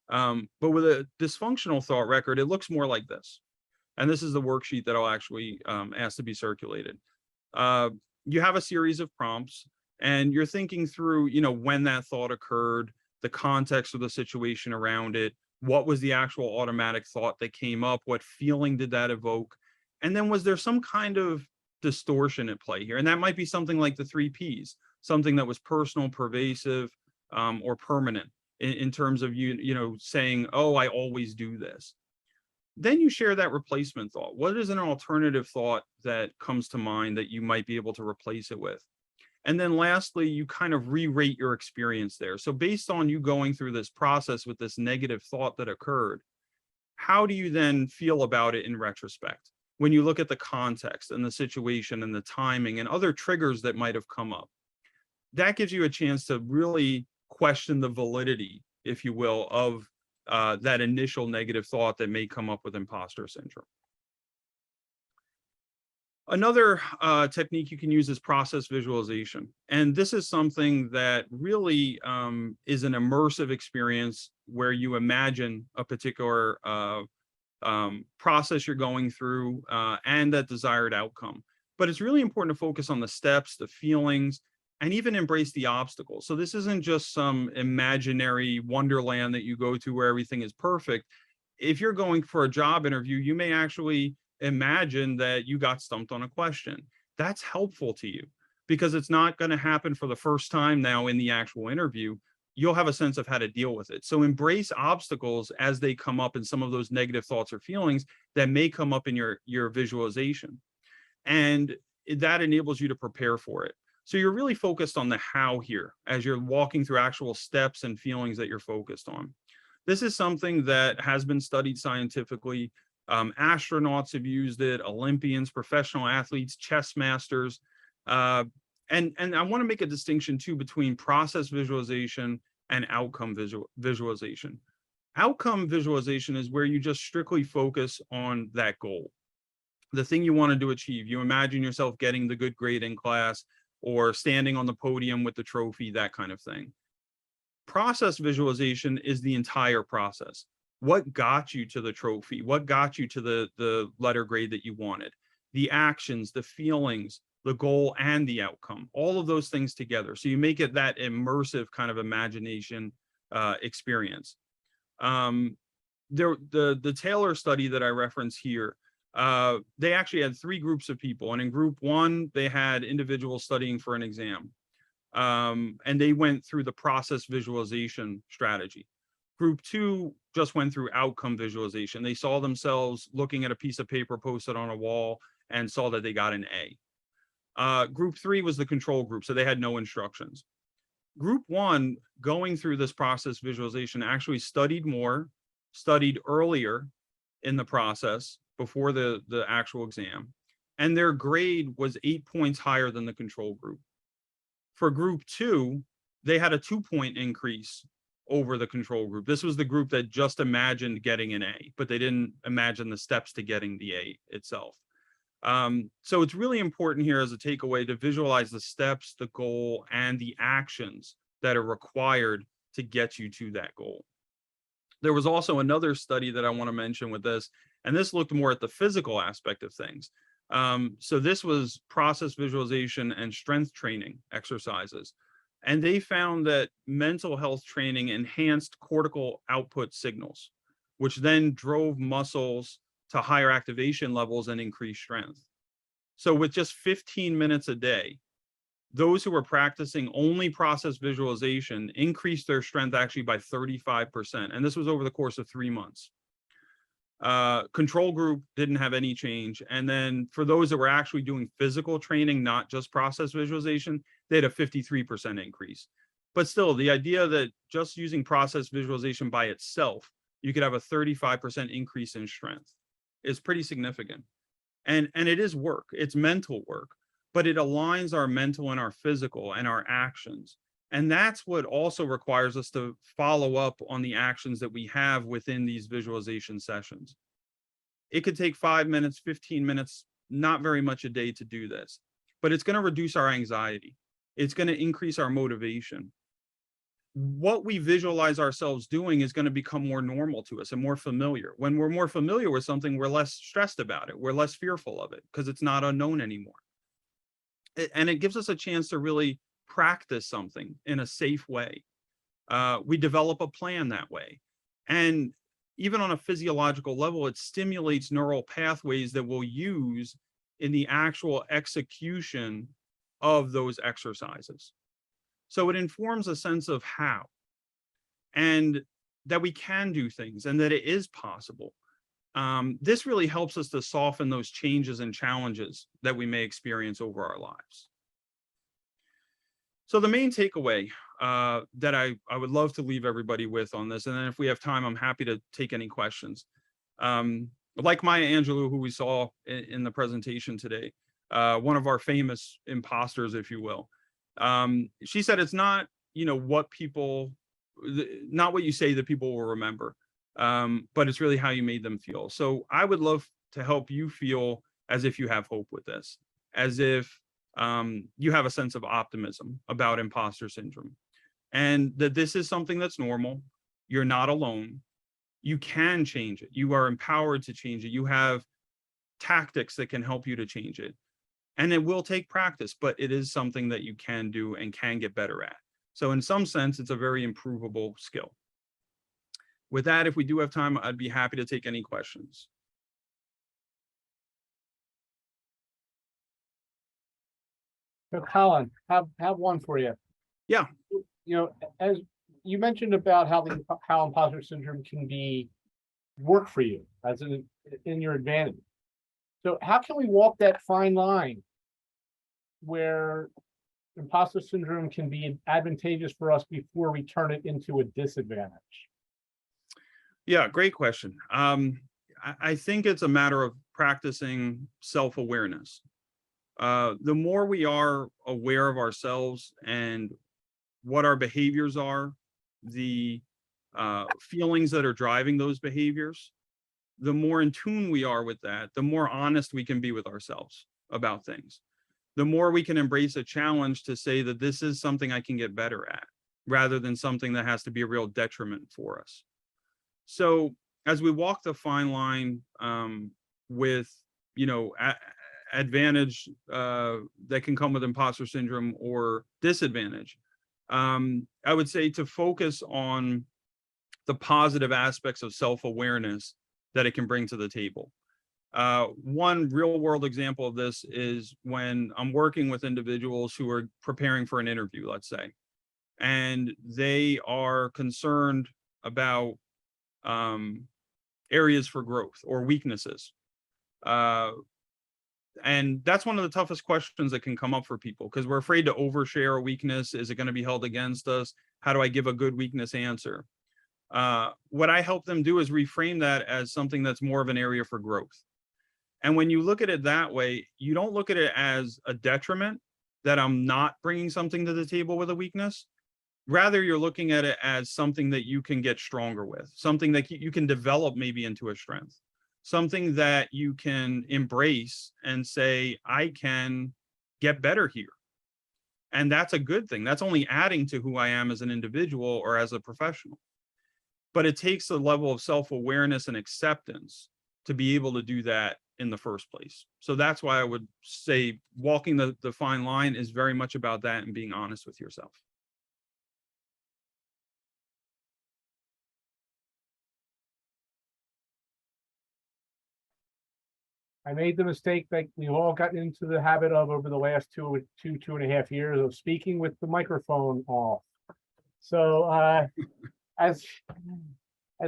But with a dysfunctional thought record, it looks more like this. And this is the worksheet that I'll actually ask to be circulated. You have a series of prompts and you're thinking through, you know, when that thought occurred, the context of the situation around it, what was the actual automatic thought that came up, what feeling did that evoke? And then was there some kind of distortion at play here? And that might be something like the 3 Ps, something that was personal, pervasive, or permanent in terms of you know, saying, oh, I always do this. Then you share that replacement thought. What is an alternative thought that comes to mind that you might be able to replace it with? And then lastly, you kind of re-rate your experience there. So based on you going through this process with this negative thought that occurred, how do you then feel about it in retrospect? When you look at the context and the situation and the timing and other triggers that might have come up, that gives you a chance to really question the validity, if you will, of that initial negative thought that may come up with imposter syndrome. Another technique you can use is process visualization. And this is something that really is an immersive experience where you imagine a particular process you're going through and that desired outcome. But it's really important to focus on the steps, the feelings, and even embrace the obstacles. So this isn't just some imaginary wonderland that you go to where everything is perfect. If you're going for a job interview, you may actually imagine that you got stumped on a question. That's helpful to you because it's not going to happen for the first time now in the actual interview. You'll have a sense of how to deal with it. So embrace obstacles as they come up in some of those negative thoughts or feelings that may come up in your visualization. And that enables you to prepare for it. So you're really focused on the how here as you're walking through actual steps and feelings that you're focused on. This is something that has been studied scientifically. Astronauts have used it, Olympians, professional athletes, chess masters. And I want to make a distinction too between process visualization and outcome visualization. Outcome visualization is where you just strictly focus on that goal, the thing you wanted to achieve. You imagine yourself getting the good grade in class or standing on the podium with the trophy, that kind of thing. Process visualization is the entire process. What got you to the trophy? What got you to the letter grade that you wanted? The actions, the feelings, the goal, and the outcome, all of those things together. So you make it that immersive kind of imagination experience. The Taylor study that I reference here, they actually had 3 groups of people. And in group 1, they had individuals studying for an exam. And they went through the process visualization strategy. Group 2 just went through outcome visualization. They saw themselves looking at a piece of paper posted on a wall and saw that they got an A. Group 3 was the control group, so they had no instructions. Group 1, going through this process visualization, actually studied more, studied earlier in the process before the actual exam, and their grade was 8 points higher than the control group. For group 2, they had a 2-point increase over the control group. This was the group that just imagined getting an A, but they didn't imagine the steps to getting the A itself. So it's really important here as a takeaway to visualize the steps, the goal, and the actions that are required to get you to that goal. There was also another study that I want to mention with this, and this looked more at the physical aspect of things. So this was process visualization and strength training exercises. And they found that mental health training enhanced cortical output signals, which then drove muscles to higher activation levels and increased strength. So with just 15 minutes a day, those who were practicing only process visualization increased their strength actually by 35%. And this was over the course of 3 months. Control group didn't have any change. And then for those that were actually doing physical training, not just process visualization, they had a 53% increase. But still, the idea that just using process visualization by itself, you could have a 35% increase in strength is pretty significant. And it is work, it's mental work, but it aligns our mental and our physical and our actions. And that's what also requires us to follow up on the actions that we have within these visualization sessions. It could take 5 minutes, 15 minutes, not very much a day to do this, but it's going to reduce our anxiety. It's going to increase our motivation. What we visualize ourselves doing is going to become more normal to us and more familiar. When we're more familiar with something, we're less stressed about it. We're less fearful of it because it's not unknown anymore. And it gives us a chance to really practice something in a safe way. We develop a plan that way. And even on a physiological level, it stimulates neural pathways that we'll use in the actual execution of those exercises. So it informs a sense of how, and that we can do things and that it is possible. This really helps us to soften those changes and challenges that we may experience over our lives. So the main takeaway that I would love to leave everybody with on this, and then if we have time, I'm happy to take any questions. Like Maya Angelou, who we saw in the presentation today, one of our famous imposters, if you will. She said it's not, what people, not what you say that people will remember, but it's really how you made them feel. So I would love to help you feel as if you have hope with this, as if you have a sense of optimism about imposter syndrome, and that this is something that's normal. You're not alone. You can change it. You are empowered to change it. You have tactics that can help you to change it. And it will take practice, but it is something that you can do and can get better at. So in some sense, it's a very improvable skill. With that, if we do have time, I'd be happy to take any questions. So Colin, have one for you. Yeah. As you mentioned about how imposter syndrome can be work for you as in your advantage. So how can we walk that fine line where imposter syndrome can be advantageous for us before we turn it into a disadvantage? Yeah, great question. I think it's a matter of practicing self-awareness. The more we are aware of ourselves and what our behaviors are, the feelings that are driving those behaviors, the more in tune we are with that, the more honest we can be with ourselves about things. The more we can embrace a challenge to say that this is something I can get better at, rather than something that has to be a real detriment for us. So as we walk the fine line with, advantage that can come with imposter syndrome or disadvantage, I would say to focus on the positive aspects of self-awareness that it can bring to the table. One real world example of this is when I'm working with individuals who are preparing for an interview, let's say, and they are concerned about areas for growth or weaknesses. And that's one of the toughest questions that can come up for people, because we're afraid to overshare a weakness. Is it going to be held against us? How do I give a good weakness answer? What I help them do is reframe that as something that's more of an area for growth. And when you look at it that way, you don't look at it as a detriment that I'm not bringing something to the table with a weakness. Rather, you're looking at it as something that you can get stronger with, something that you can develop maybe into a strength. something that you can embrace and say, I can get better here. And that's a good thing. That's only adding to who I am as an individual or as a professional. But it takes a level of self-awareness and acceptance to be able to do that in the first place. So that's why I would say walking the fine line is very much about that and being honest with yourself. I made the mistake that we've all gotten into the habit of over the last two and a half years of speaking with the microphone off. So as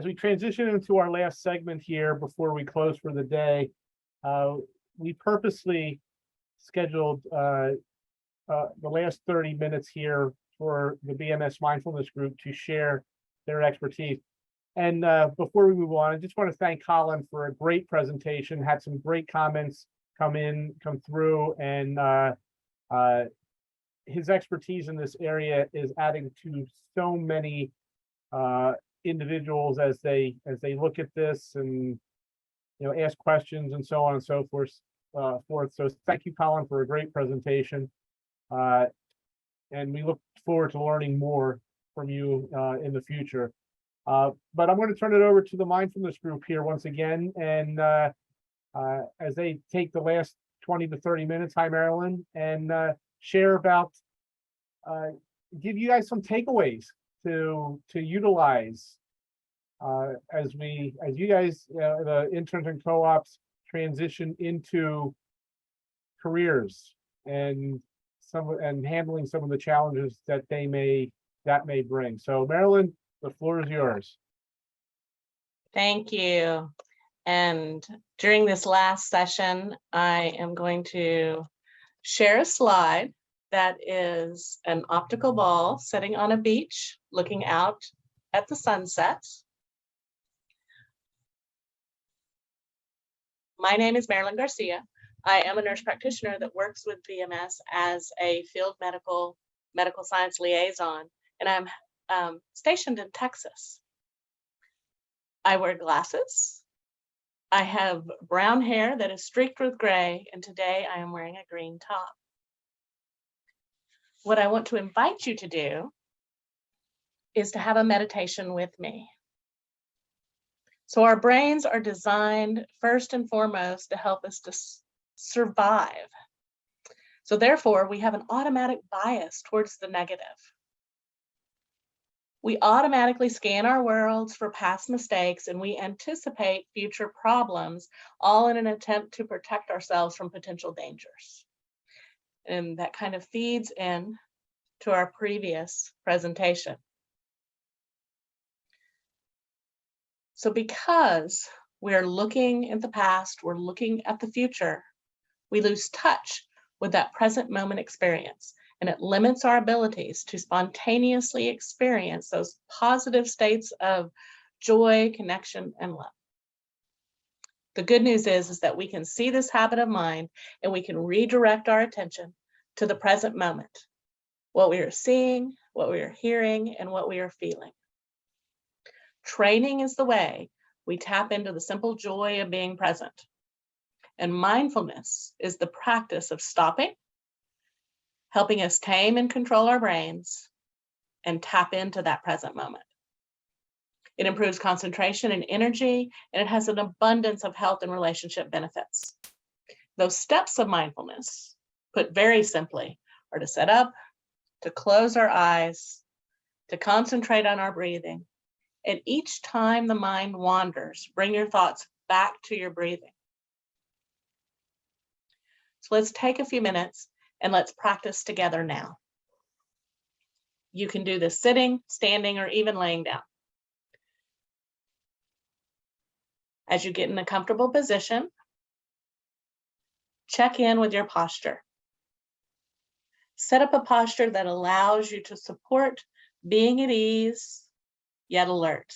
we transition into our last segment here before we close for the day, we purposely scheduled the last 30 minutes here for the BMS mindfulness group to share their expertise. And before we move on, I just want to thank Colin for a great presentation, had some great comments come through, and his expertise in this area is adding to so many individuals as they look at this and ask questions and so on and so forth. So thank you, Colin, for a great presentation, and we look forward to learning more from you in the future. But I'm going to turn it over to the mindfulness group here once again, and as they take the last 20 to 30 minutes, hi Marilyn, and share about, give you guys some takeaways to utilize as you guys, the interns and co-ops, transition into careers and handling some of the challenges that may bring. So Marilyn, the floor is yours. Thank you. And during this last session, I am going to share a slide that is an optical ball sitting on a beach, looking out at the sunset. My name is Marilyn Garcia. I am a nurse practitioner that works with BMS as a field medical science liaison, and I'm stationed in Texas. I wear glasses. I have brown hair that is streaked with gray, and today I am wearing a green top. What I want to invite you to do is to have a meditation with me. So our brains are designed first and foremost to help us to survive. So therefore, we have an automatic bias towards the negative. We automatically scan our worlds for past mistakes, and we anticipate future problems, all in an attempt to protect ourselves from potential dangers. And that kind of feeds in to our previous presentation. So because we're looking at the past, we're looking at the future, we lose touch with that present moment experience, and it limits our abilities to spontaneously experience those positive states of joy, connection, and love. The good news is that we can see this habit of mind, and we can redirect our attention to the present moment, what we are seeing, what we are hearing, and what we are feeling. Training is the way we tap into the simple joy of being present. And mindfulness is the practice of stopping, helping us tame and control our brains, and tap into that present moment. It improves concentration and energy, and it has an abundance of health and relationship benefits. Those steps of mindfulness, put very simply, are to set up, to close our eyes, to concentrate on our breathing. And each time the mind wanders, bring your thoughts back to your breathing. So let's take a few minutes and let's practice together now. You can do this sitting, standing, or even laying down. As you get in a comfortable position, check in with your posture. Set up a posture that allows you to support being at ease, yet alert.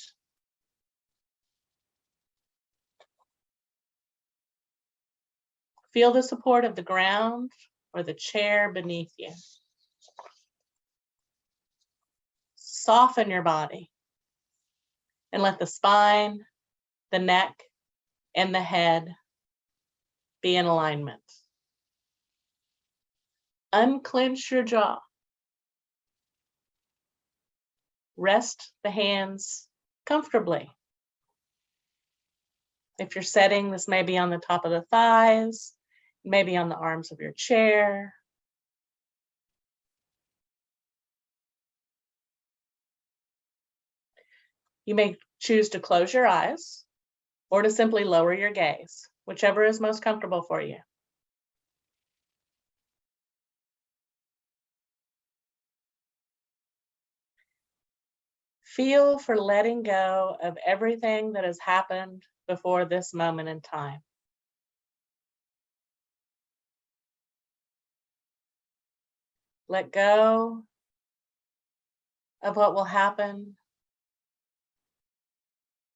Feel the support of the ground or the chair beneath you. Soften your body and let the spine, the neck, and the head be in alignment. Unclench your jaw. Rest the hands comfortably. If you're setting, this may be on the top of the thighs, maybe on the arms of your chair. You may choose to close your eyes or to simply lower your gaze, whichever is most comfortable for you. Feel for letting go of everything that has happened before this moment in time. Let go of what will happen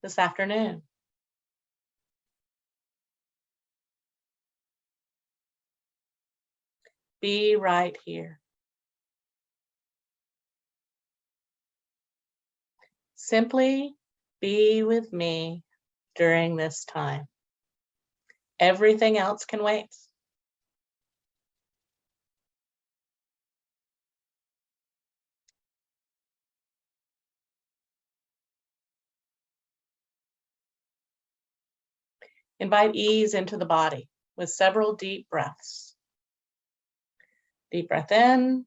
this afternoon. Be right here. Simply be with me during this time. Everything else can wait. Invite ease into the body with several deep breaths. Deep breath in.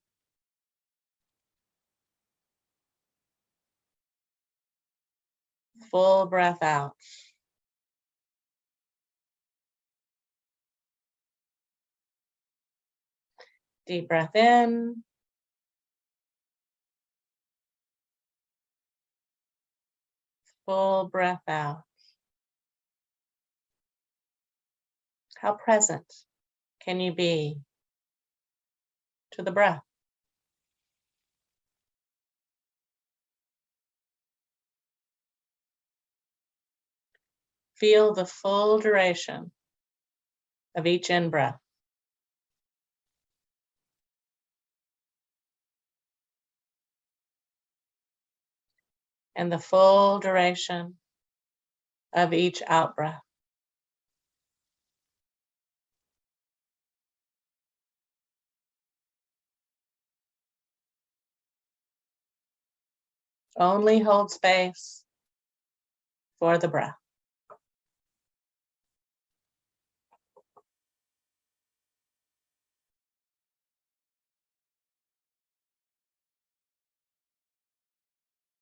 Full breath out. Deep breath in. Full breath out. How present can you be to the breath? Feel the full duration of each in-breath. And the full duration of each out-breath. Only hold space for the breath.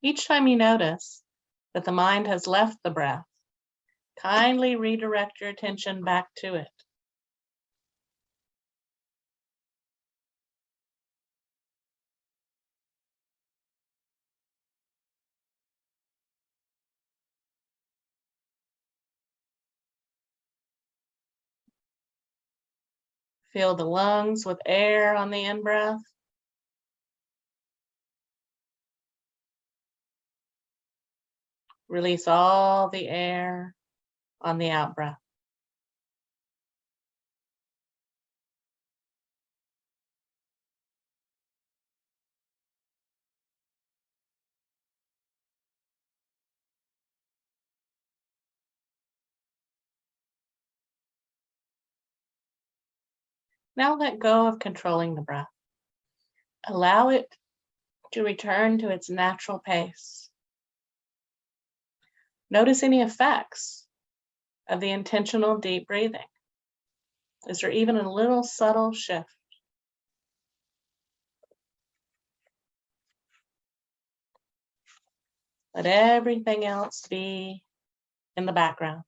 Each time you notice that the mind has left the breath, kindly redirect your attention back to it. Fill the lungs with air on the in-breath. Release all the air on the out-breath. Now let go of controlling the breath. Allow it to return to its natural pace. Notice any effects of the intentional deep breathing. Is there even a little subtle shift? Let everything else be in the background.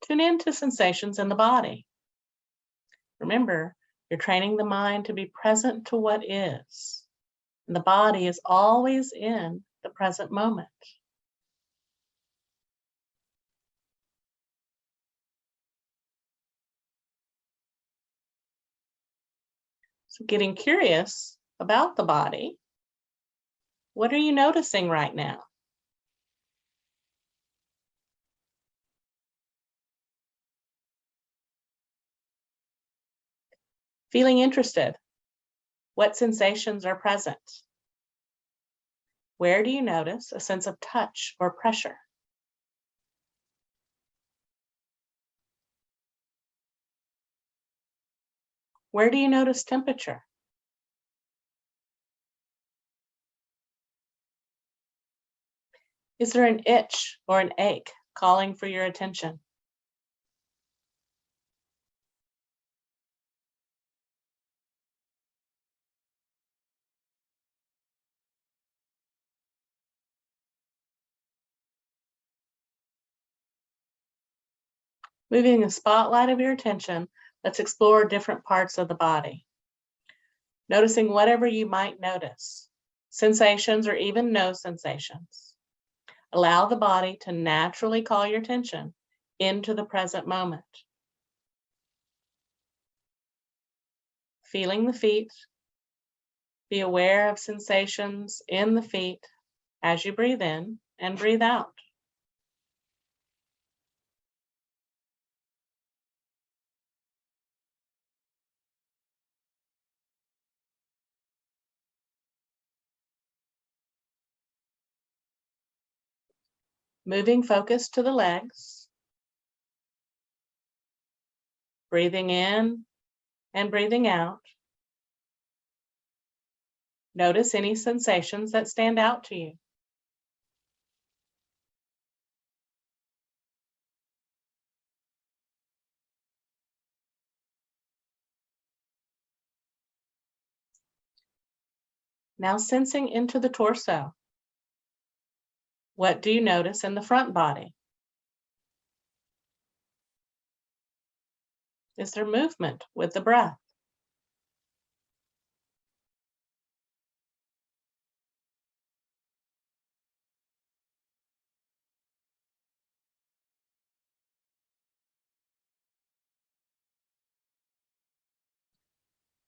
Tune into sensations in the body. Remember, you're training the mind to be present to what is. And the body is always in the present moment. So getting curious about the body, what are you noticing right now? Feeling interested. What sensations are present? Where do you notice a sense of touch or pressure? Where do you notice temperature? Is there an itch or an ache calling for your attention? Moving the spotlight of your attention, let's explore different parts of the body. Noticing whatever you might notice, sensations or even no sensations. Allow the body to naturally call your attention into the present moment. Feeling the feet. Be aware of sensations in the feet as you breathe in and breathe out. Moving focus to the legs. Breathing in and breathing out. Notice any sensations that stand out to you. Now sensing into the torso. What do you notice in the front body? Is there movement with the breath?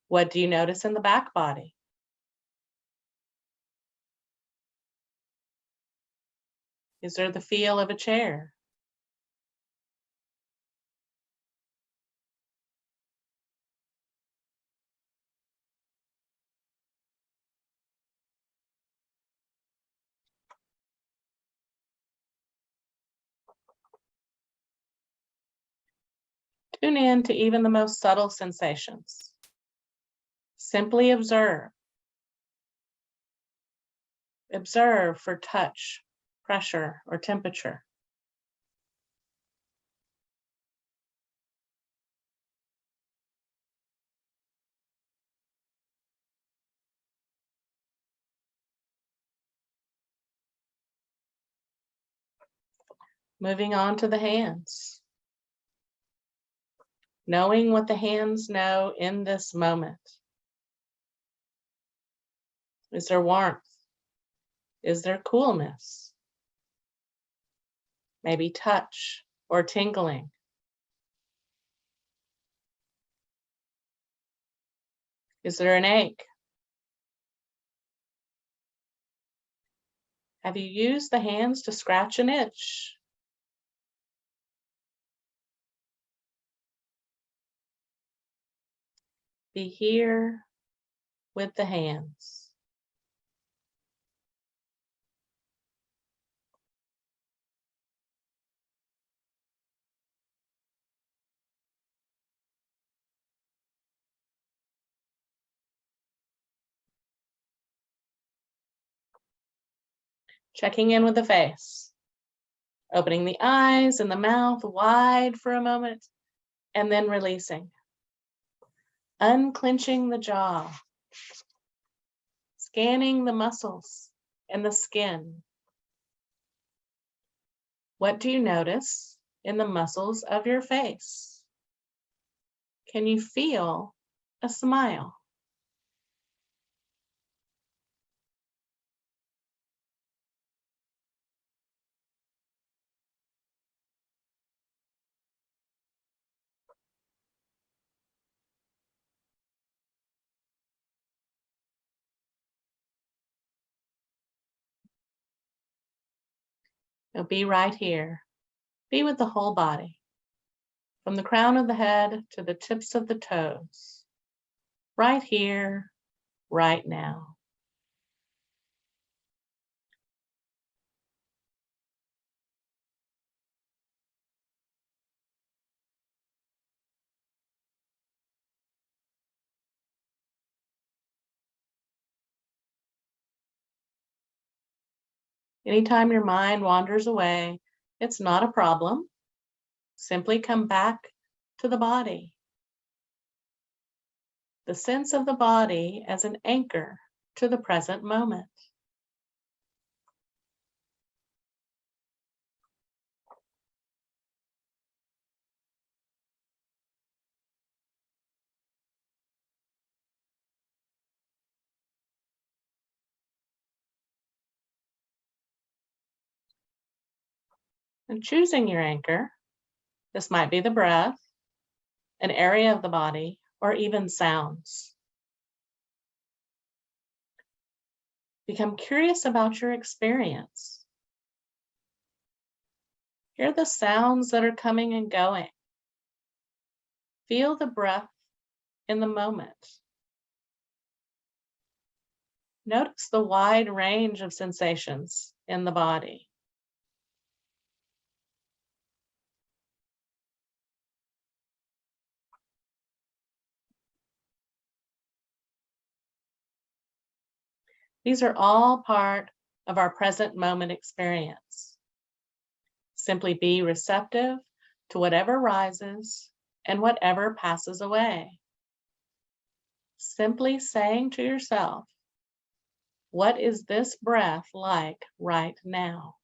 What do you notice in the back body? Is there the feel of a chair? Tune in to even the most subtle sensations. Simply observe. Observe for touch, pressure, or temperature. Moving on to the hands. Knowing what the hands know in this moment. Is there warmth? Is there coolness? Maybe touch or tingling. Is there an ache? Have you used the hands to scratch an itch? Be here with the hands. Checking in with the face. Opening the eyes and the mouth wide for a moment, and then releasing. Unclenching the jaw. Scanning the muscles and the skin. What do you notice in the muscles of your face? Can you feel a smile? Now be right here. Be with the whole body, from the crown of the head to the tips of the toes. right here, right now. Anytime your mind wanders away, it's not a problem. Simply come back to the body. The sense of the body as an anchor to the present moment. And choosing your anchor, this might be the breath, an area of the body, or even sounds. Become curious about your experience. Hear the sounds that are coming and going. Feel the breath in the moment. Notice the wide range of sensations in the body. These are all part of our present moment experience. Simply be receptive to whatever rises and whatever passes away. Simply saying to yourself, what is this breath like right now?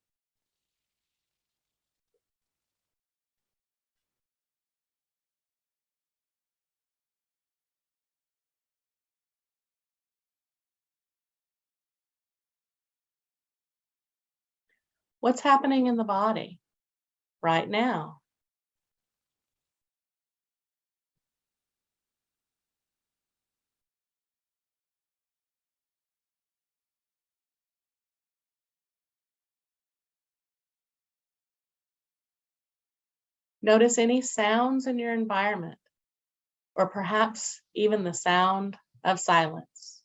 What's happening in the body right now? Notice any sounds in your environment, or perhaps even the sound of silence.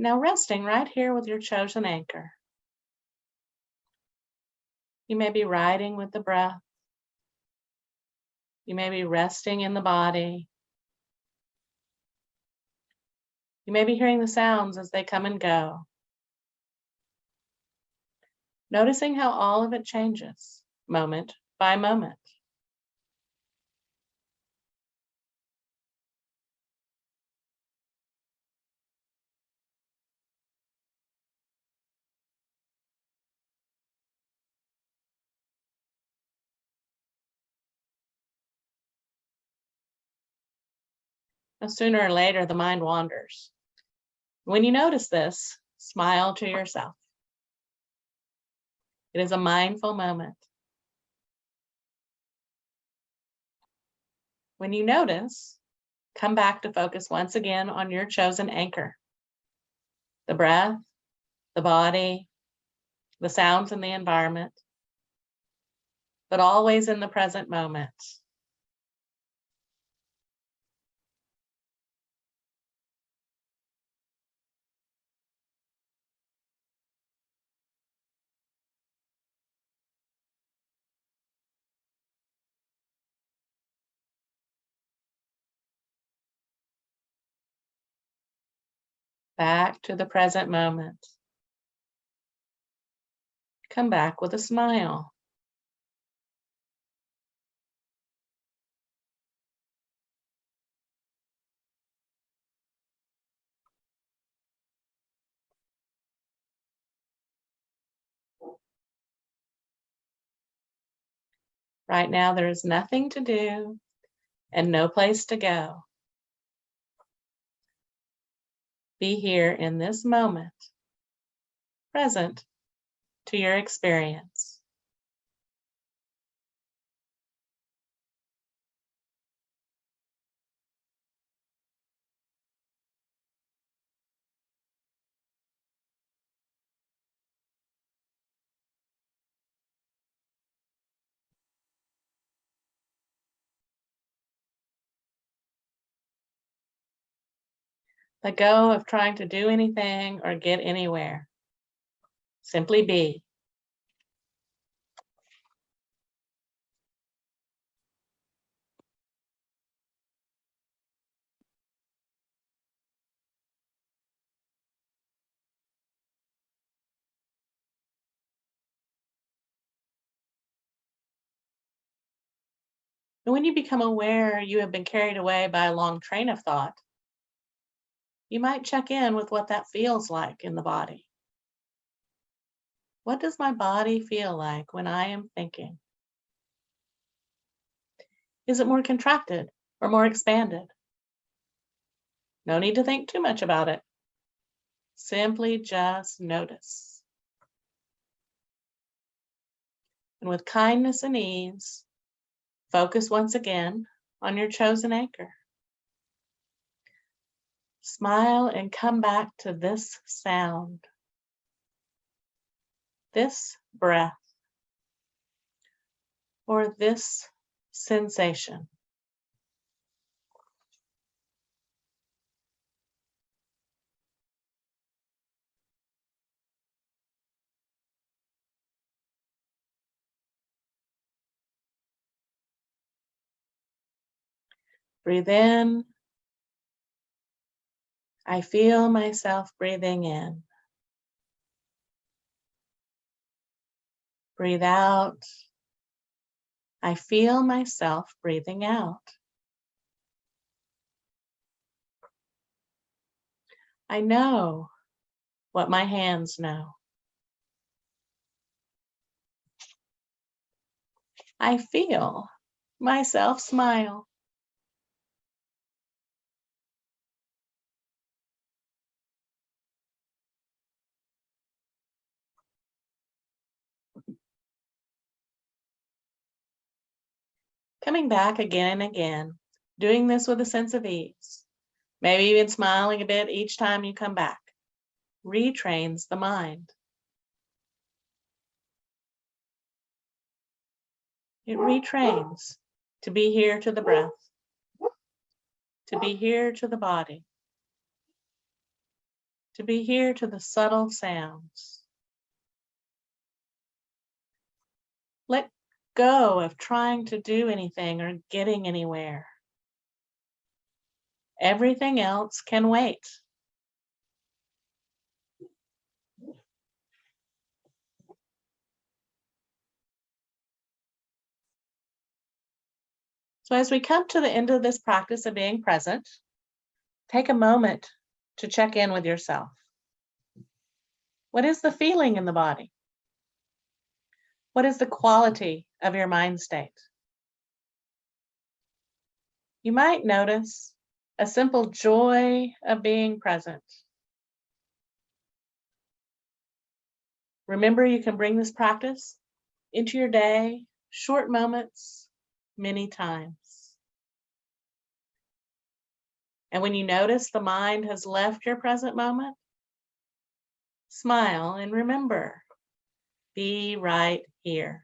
Now resting right here with your chosen anchor. You may be riding with the breath. You may be resting in the body. You may be hearing the sounds as they come and go. Noticing how all of it changes, moment by moment. Now, sooner or later, the mind wanders. When you notice this, smile to yourself. It is a mindful moment. When you notice, come back to focus once again on your chosen anchor. The breath, the body, the sounds in the environment, but always in the present moment. Back to the present moment. Come back with a smile. Right now, there is nothing to do and no place to go. Be here in this moment, present to your experience. Let go of trying to do anything or get anywhere. Simply be. And when you become aware you have been carried away by a long train of thought, you might check in with what that feels like in the body. What does my body feel like when I am thinking? Is it more contracted or more expanded? No need to think too much about it. Simply just notice. And with kindness and ease, focus once again on your chosen anchor. Smile and come back to this sound, this breath, or this sensation. Breathe in. I feel myself breathing in. Breathe out. I feel myself breathing out. I know what my hands know. I feel myself smile. Coming back again and again, doing this with a sense of ease, maybe even smiling a bit each time you come back, retrains the mind. It retrains to be here to the breath, to be here to the body, to be here to the subtle sounds. Let go of trying to do anything or getting anywhere. Everything else can wait. So as we come to the end of this practice of being present, take a moment to check in with yourself. What is the feeling in the body? What is the quality of your mind state? You might notice a simple joy of being present. Remember, you can bring this practice into your day, short moments, many times. And when you notice the mind has left your present moment, smile and remember, be right here.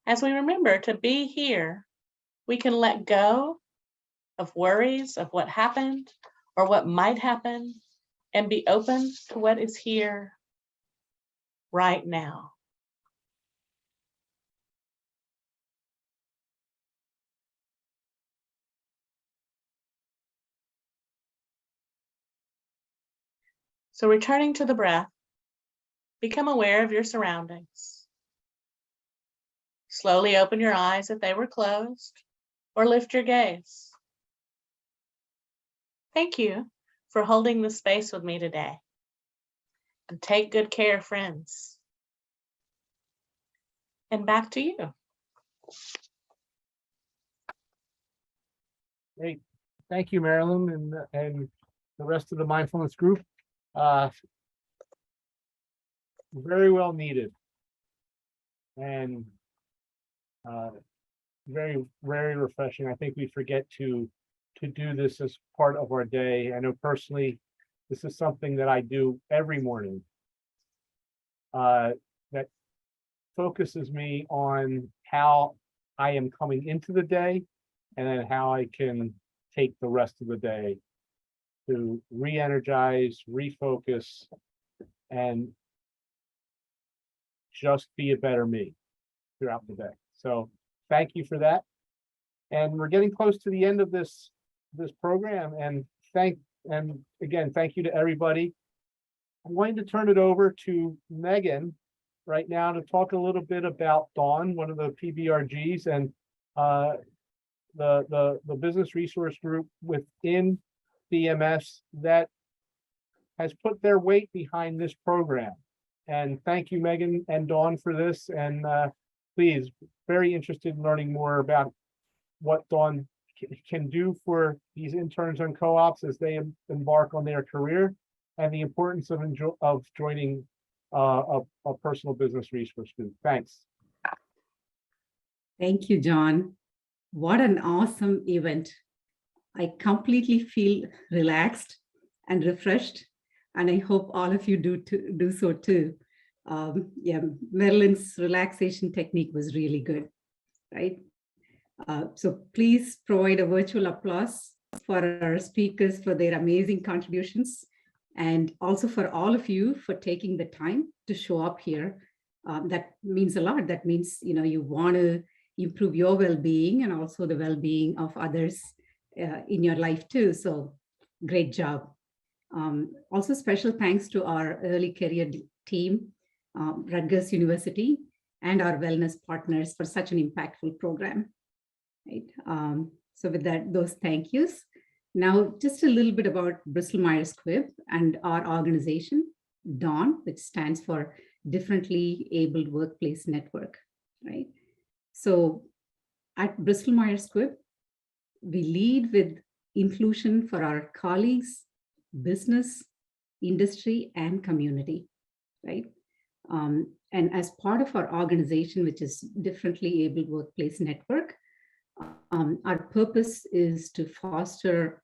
As we remember to be here, we can let go of worries of what happened or what might happen and be open to what is here right now. So returning to the breath, become aware of your surroundings. Slowly open your eyes if they were closed, or lift your gaze. Thank you for holding the space with me today. And take good care, friends. And back to you. Great. Thank you, Marilyn, and the rest of the mindfulness group. Very well needed. And very, very refreshing. I think we forget to do this as part of our day. I know personally, this is something that I do every morning. That focuses me on how I am coming into the day, and then how I can take the rest of the day to re-energize, refocus, and just be a better me throughout the day. So thank you for that. And we're getting close to the end of this program, and again, thank you to everybody. I'm going to turn it over to Megan right now to talk a little bit about Dawn, one of the PBRGs, and the business resource group within BMS that has put their weight behind this program. And thank you, Megan and Dawn, for this. And please, very interested in learning more about what Dawn can do for these interns and co-ops as they embark on their career, and the importance of joining a personal business resource group. Thanks. Thank you, John. What an awesome event. I completely feel relaxed and refreshed, and I hope all of you do so too. Yeah, Marilyn's relaxation technique was really good, right? So please provide a virtual applause for our speakers for their amazing contributions, and also for all of you for taking the time to show up here. That means a lot. That means, you want to improve your well-being and also the well-being of others in your life too. So great job. Also special thanks to our early career team, Rutgers University, and our wellness partners for such an impactful program. Right. So with that, those thank yous. Now, just a little bit about Bristol-Myers Squibb and our organization, DAWN, which stands for Differently Abled Workplace Network, right? So at Bristol-Myers Squibb, we lead with inclusion for our colleagues, business, industry, and community, right? And as part of our organization, which is Differently Abled Workplace Network, our purpose is to foster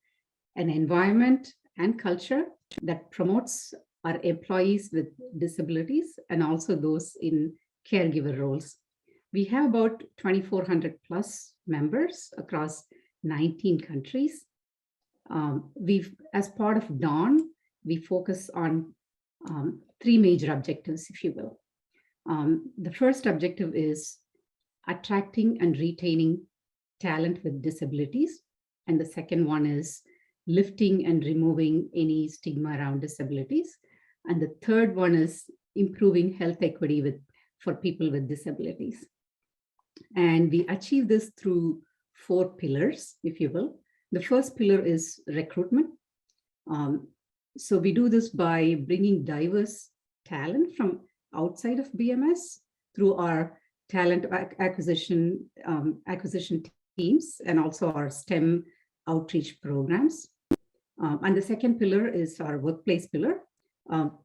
an environment and culture that promotes our employees with disabilities and also those in caregiver roles. We have about 2,400 plus members across 19 countries. As part of DAWN, we focus on 3 major objectives, if you will. The first objective is attracting and retaining talent with disabilities. And the second one is lifting and removing any stigma around disabilities. And the third one is improving health equity for people with disabilities. And we achieve this through 4 pillars, if you will. The first pillar is recruitment. So we do this by bringing diverse talent from outside of BMS through our talent acquisition teams and also our STEM outreach programs. And the second pillar is our workplace pillar.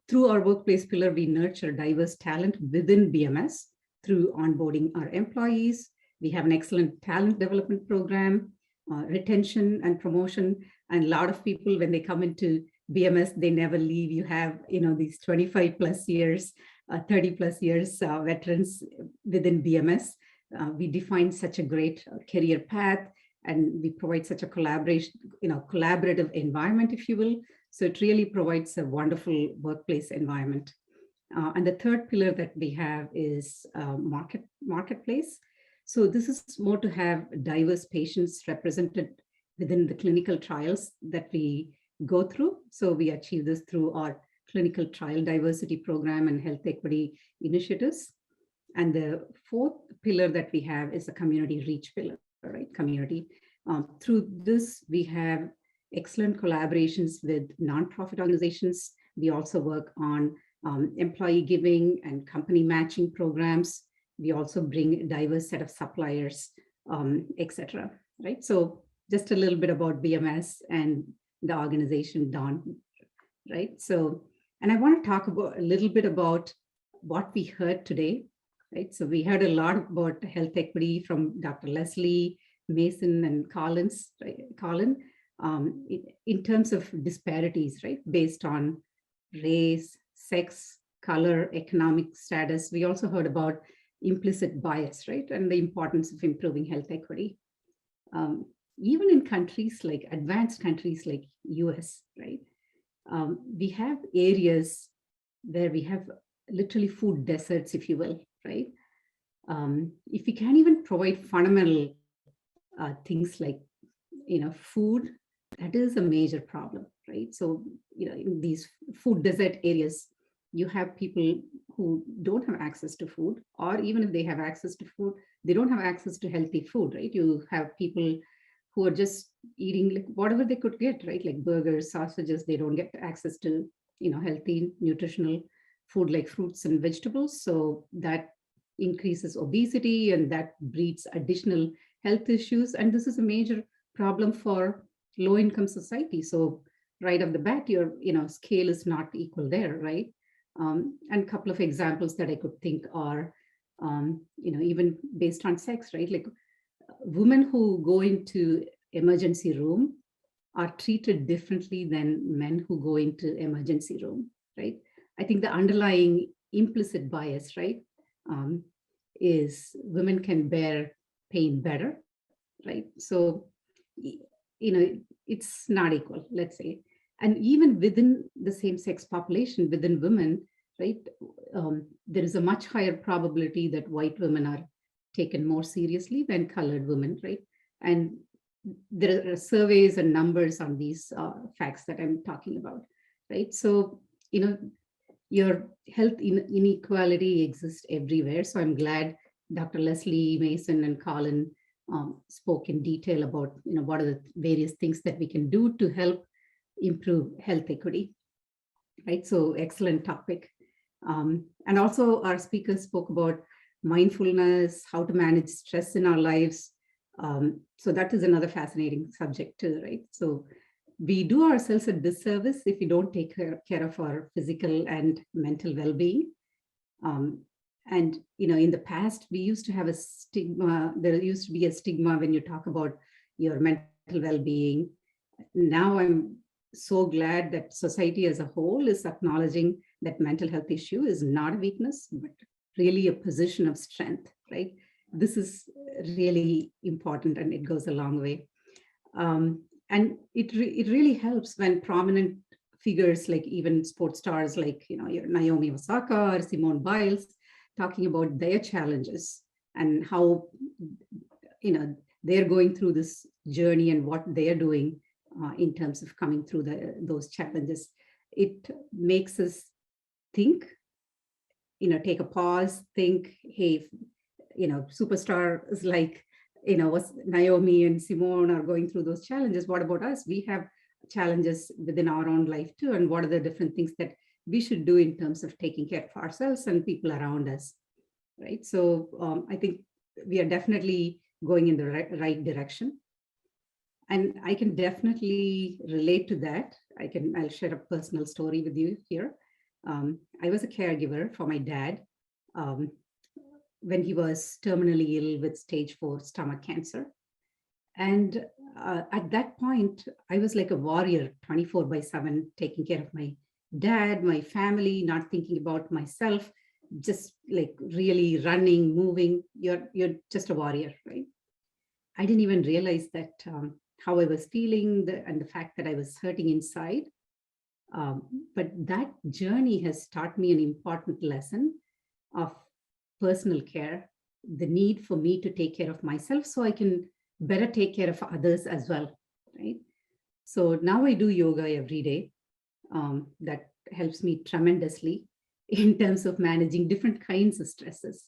Through our workplace pillar, we nurture diverse talent within BMS through onboarding our employees. We have an excellent talent development program, retention and promotion. And a lot of people, when they come into BMS, they never leave. You have, these 25 plus years, 30 plus years veterans within BMS. We define such a great career path, and we provide such a collaborative environment, if you will. So it really provides a wonderful workplace environment. And the third pillar that we have is marketplace. So this is more to have diverse patients represented within the clinical trials that we go through. So we achieve this through our clinical trial diversity program and health equity initiatives. And the fourth pillar that we have is a community reach pillar, right? Community. Through this, we have excellent collaborations with nonprofit organizations. We also work on employee giving and company matching programs. we also bring a diverse set of suppliers, etc. Right? So just a little bit about BMS and the organization Dawn, right? So, and I want to talk about a little bit about what we heard today, right? So we heard a lot about health equity from Dr. Leslie, Mason, and Collins, right? Colin, in terms of disparities, right? Based on race, sex, color, economic status. We also heard about implicit bias, right? And the importance of improving health equity. Even in countries like advanced countries like US, right? We have areas where we have literally food deserts, if you will, right? If we can't even provide fundamental things like, food, that is a major problem, right? So, in these food desert areas, you have people who don't have access to food, or even if they have access to food, they don't have access to healthy food, right? You have people who are just eating like whatever they could get, right? Like burgers, sausages, they don't get access to, healthy, nutritional food like fruits and vegetables. So that increases obesity and that breeds additional health issues. And this is a major problem for low-income society. So right off the bat, your scale is not equal there, right? And a couple of examples that I could think are, even based on sex, right? Like women who go into emergency room are treated differently than men who go into emergency room, right? I think the underlying implicit bias, right, is women can bear pain better, right? So, it's not equal, let's say. And even within the same-sex population, within women, right, there is a much higher probability that white women are taken more seriously than colored women, right? And there are surveys and numbers on these facts that I'm talking about, right? So, your health inequality exists everywhere. So I'm glad Dr. Leslie, Mason, and Colin spoke in detail about, what are the various things that we can do to help improve health equity, right? So excellent topic. And also our speakers spoke about mindfulness, how to manage stress in our lives. So that is another fascinating subject too, right? So we do ourselves a disservice if we don't take care of our physical and mental well-being. And, in the past, we used to have a stigma. There used to be a stigma when you talk about your mental well-being. Now I'm so glad that society as a whole is acknowledging that mental health issue is not a weakness, but really a position of strength, right? This is really important and it goes a long way. And it really helps when prominent figures like even sports stars like, your Naomi Osaka or Simone Biles talking about their challenges and how, they're going through this journey and what they're doing in terms of coming through those challenges. It makes us think, take a pause, think, hey, superstars like, Naomi and Simone are going through those challenges. What about us? We have challenges within our own life too. And what are the different things that we should do in terms of taking care of ourselves and people around us, right? So I think we are definitely going in the right direction. And I can definitely relate to that. I'll share a personal story with you here. I was a caregiver for my dad when he was terminally ill with stage 4 stomach cancer. And at that point, I was like a warrior 24/7, taking care of my dad, my family, not thinking about myself, just like really running, moving. You're just a warrior, right? I didn't even realize that how I was feeling and the fact that I was hurting inside. But that journey has taught me an important lesson of personal care, the need for me to take care of myself so I can better take care of others as well, right? So now I do yoga every day. That helps me tremendously in terms of managing different kinds of stresses.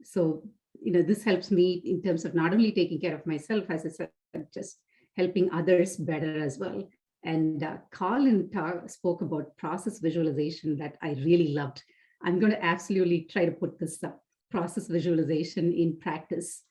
So, this helps me in terms of not only taking care of myself, as I said, just helping others better as well. And Colin spoke about process visualization that I really loved. I'm going to absolutely try to put this process visualization in practice.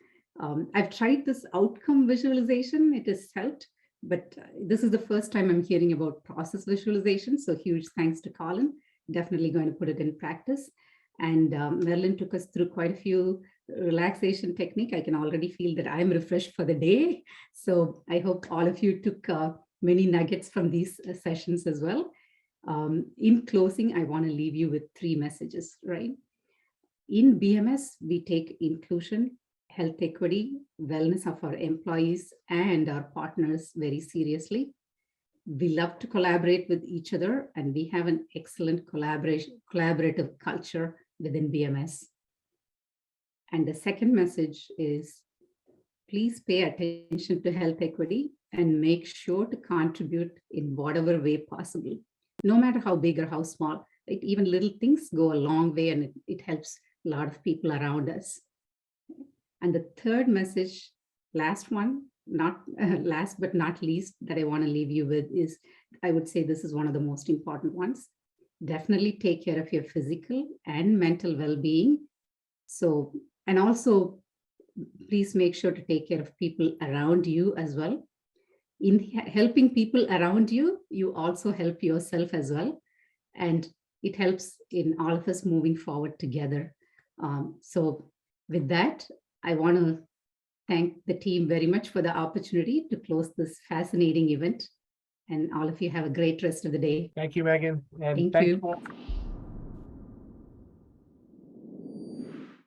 I've tried this outcome visualization. It has helped, but this is the first time I'm hearing about process visualization. So huge thanks to Colin. Definitely going to put it in practice. And Marilyn took us through quite a few relaxation technique. I can already feel that I'm refreshed for the day. So I hope all of you took many nuggets from these sessions as well. In closing, I want to leave you with 3 messages, right? In BMS, we take inclusion, health equity, wellness of our employees and our partners very seriously. We love to collaborate with each other, and we have an excellent collaborative culture within BMS. And the second message is, please pay attention to health equity and make sure to contribute in whatever way possible, no matter how big or how small. Right? Even little things go a long way, and it helps a lot of people around us. And the third message, last one, not last but not least, that I want to leave you with is, I would say this is one of the most important ones. Definitely take care of your physical and mental well-being. So, and also please make sure to take care of people around you as well. In helping people around you, you also help yourself as well. And it helps in all of us moving forward together. So with that, I want to thank the team very much for the opportunity to close this fascinating event. And all of you have a great rest of the day. Thank you, Megan. And Thank thank you. you all